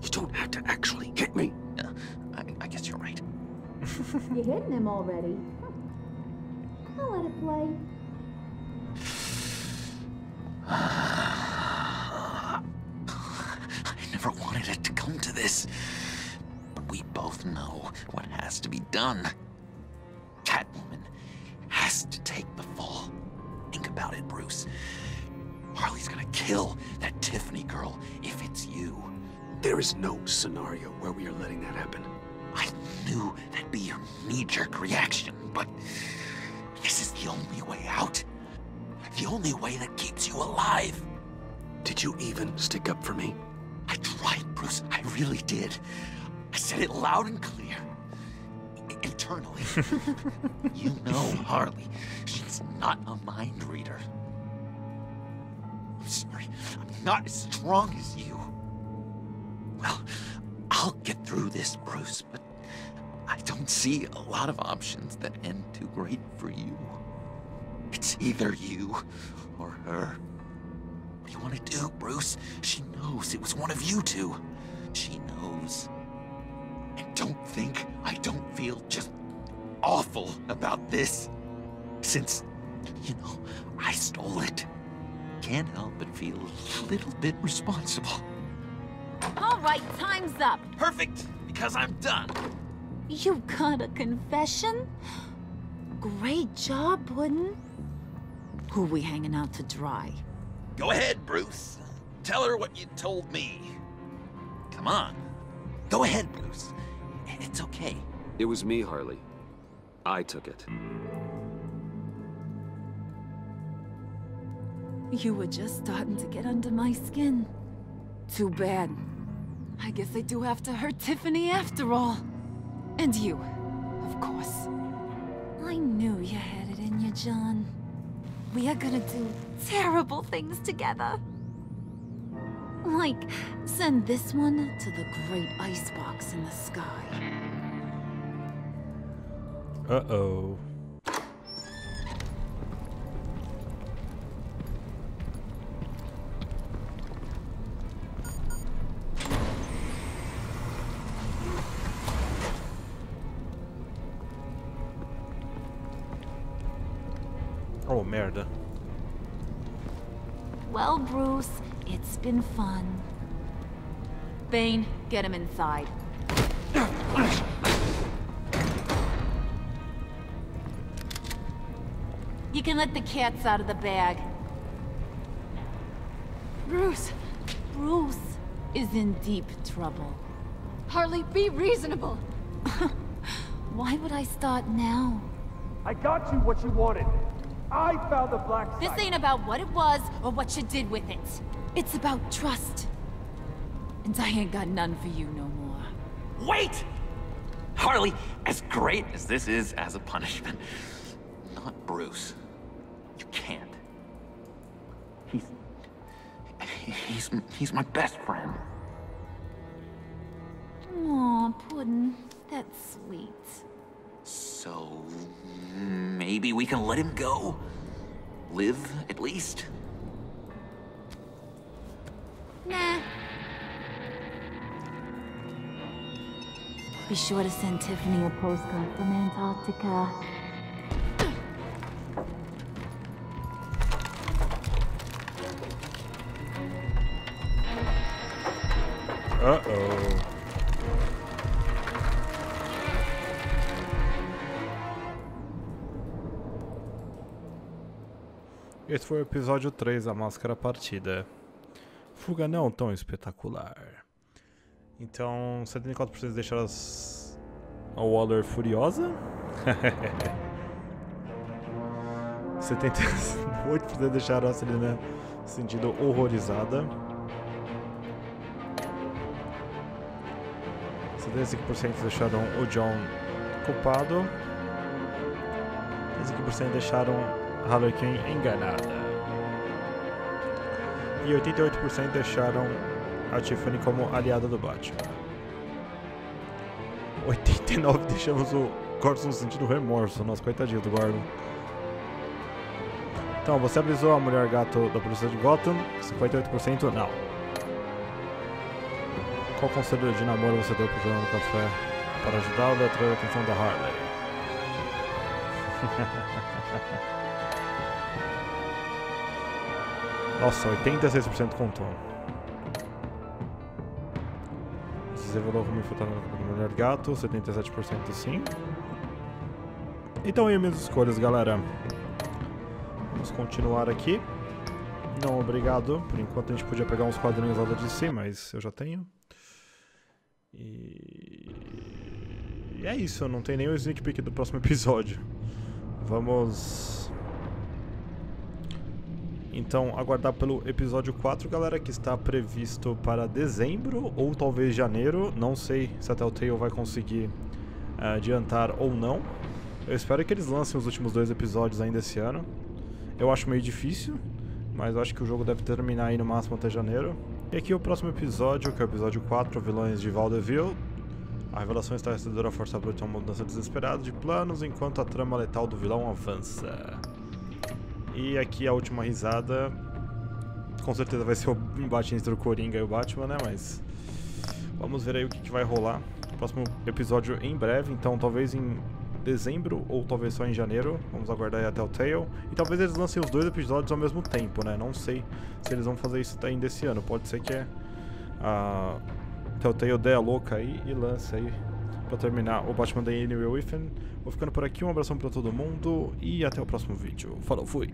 S14: You don't have to actually hit me.
S12: I guess you're right.
S8: You're hitting him already. I'll let it play.
S12: I never wanted it to come to this. But we both know what has to be done. Catwoman has to take the fall. Think about it, Bruce. Harley's gonna kill that Tiffany girl if it's you.
S14: There is no scenario where we are letting that happen.
S12: I knew that'd be your knee-jerk reaction, but this is the only way out. The only way that keeps you alive.
S14: Did you even stick up for me?
S12: I tried, Bruce. I really did. I said it loud and clear. Internally. You know Harley. She's not a mind reader. I'm sorry. I'm not as strong as you. Well, I'll get through this, Bruce, but I don't see a lot of options that end too great for you. It's either you or her. What do you want to do, Bruce? She knows it was one of you two. She knows. And don't think I don't feel just awful about this. Since, you know, I stole it. Can't help but feel a little bit responsible.
S8: All right, time's up.
S12: Perfect, because I'm done.
S8: You got a confession? Great job, Puddin'. Who we hanging out to dry?
S12: Go ahead, Bruce. Tell her what you told me. Come on. Go ahead, Bruce. It's okay.
S14: It was me, Harley. I took it.
S8: You were just starting to get under my skin. Too bad. I guess I do have to hurt Tiffany after all. And you, of course. I knew you had it in you, John. We are gonna do terrible things together. Like, send this one to the great icebox in the sky.
S1: Uh-oh. Oh, merda.
S8: Well, Bruce, it's been fun. Bane, get him inside. You can let the cats out of the bag. Bruce! Bruce is in deep trouble. Harley, be reasonable! Why would I start now?
S9: I got you what you wanted. I found the black site.
S8: This ain't about what it was or what you did with it. It's about trust. And I ain't got none for you no more.
S12: Wait! Harley, as great as this is as a punishment, not Bruce. You can't. He's my best friend.
S8: Aw, Puddin', that's sweet.
S12: So, maybe we can let him go? Live, at least?
S8: Nah. Be sure to send Tiffany a postcard from Antarctica.
S1: Esse foi o episódio 3, a Máscara Partida. Fuga não tão espetacular. Então, 74% deixaram a Waller furiosa. 78% deixaram a Selena sentindo horrorizada. 75% deixaram o John culpado. 35% deixaram Harley Quinn enganada. E 88% deixaram a Tiffany como aliada do Batman. 89% deixamos o Gordon sentindo remorso. Nossa, coitadinho do Gordon. Então, você avisou a mulher gato da polícia de Gotham? 58% não. Qual conselho de namoro você deu pro João no café para ajudá-lo a atrair a atenção da Harley? Nossa, 86% contou. Você revelou como infiltrando a mulher gato, 77% sim. Então aí minhas escolhas, galera. Vamos continuar aqui. Não, obrigado. Por enquanto a gente podia pegar uns quadrinhos lá da DC, mas eu já tenho. E é isso, não tem nem o sneak peek do próximo episódio. Vamos então aguardar pelo episódio 4, galera, que está previsto para dezembro ou talvez janeiro. Não sei se a Telltale vai conseguir adiantar ou não. Eu espero que eles lancem os últimos 2 episódios ainda esse ano. Eu acho meio difícil, mas eu acho que o jogo deve terminar aí no máximo até janeiro. E aqui o próximo episódio, que é o episódio 4, Vilões de Vaudeville. A revelação estarrecedora força bruta uma mudança desesperada de planos, enquanto a trama letal do vilão avança. E aqui a última risada. Com certeza vai ser o embate entre o Coringa e o Batman, né? Mas vamos ver aí o que vai rolar. Próximo episódio em breve, então talvez em dezembro ou talvez só em janeiro. Vamos aguardar aí a Telltale. E talvez eles lancem os 2 episódios ao mesmo tempo, né? Não sei se eles vão fazer isso ainda esse ano. Pode ser que a Telltale dê a louca aí e lance aí pra terminar o Batman da Anyway Within. Vou ficando por aqui, um abração pra todo mundo e até o próximo vídeo. Falou, fui!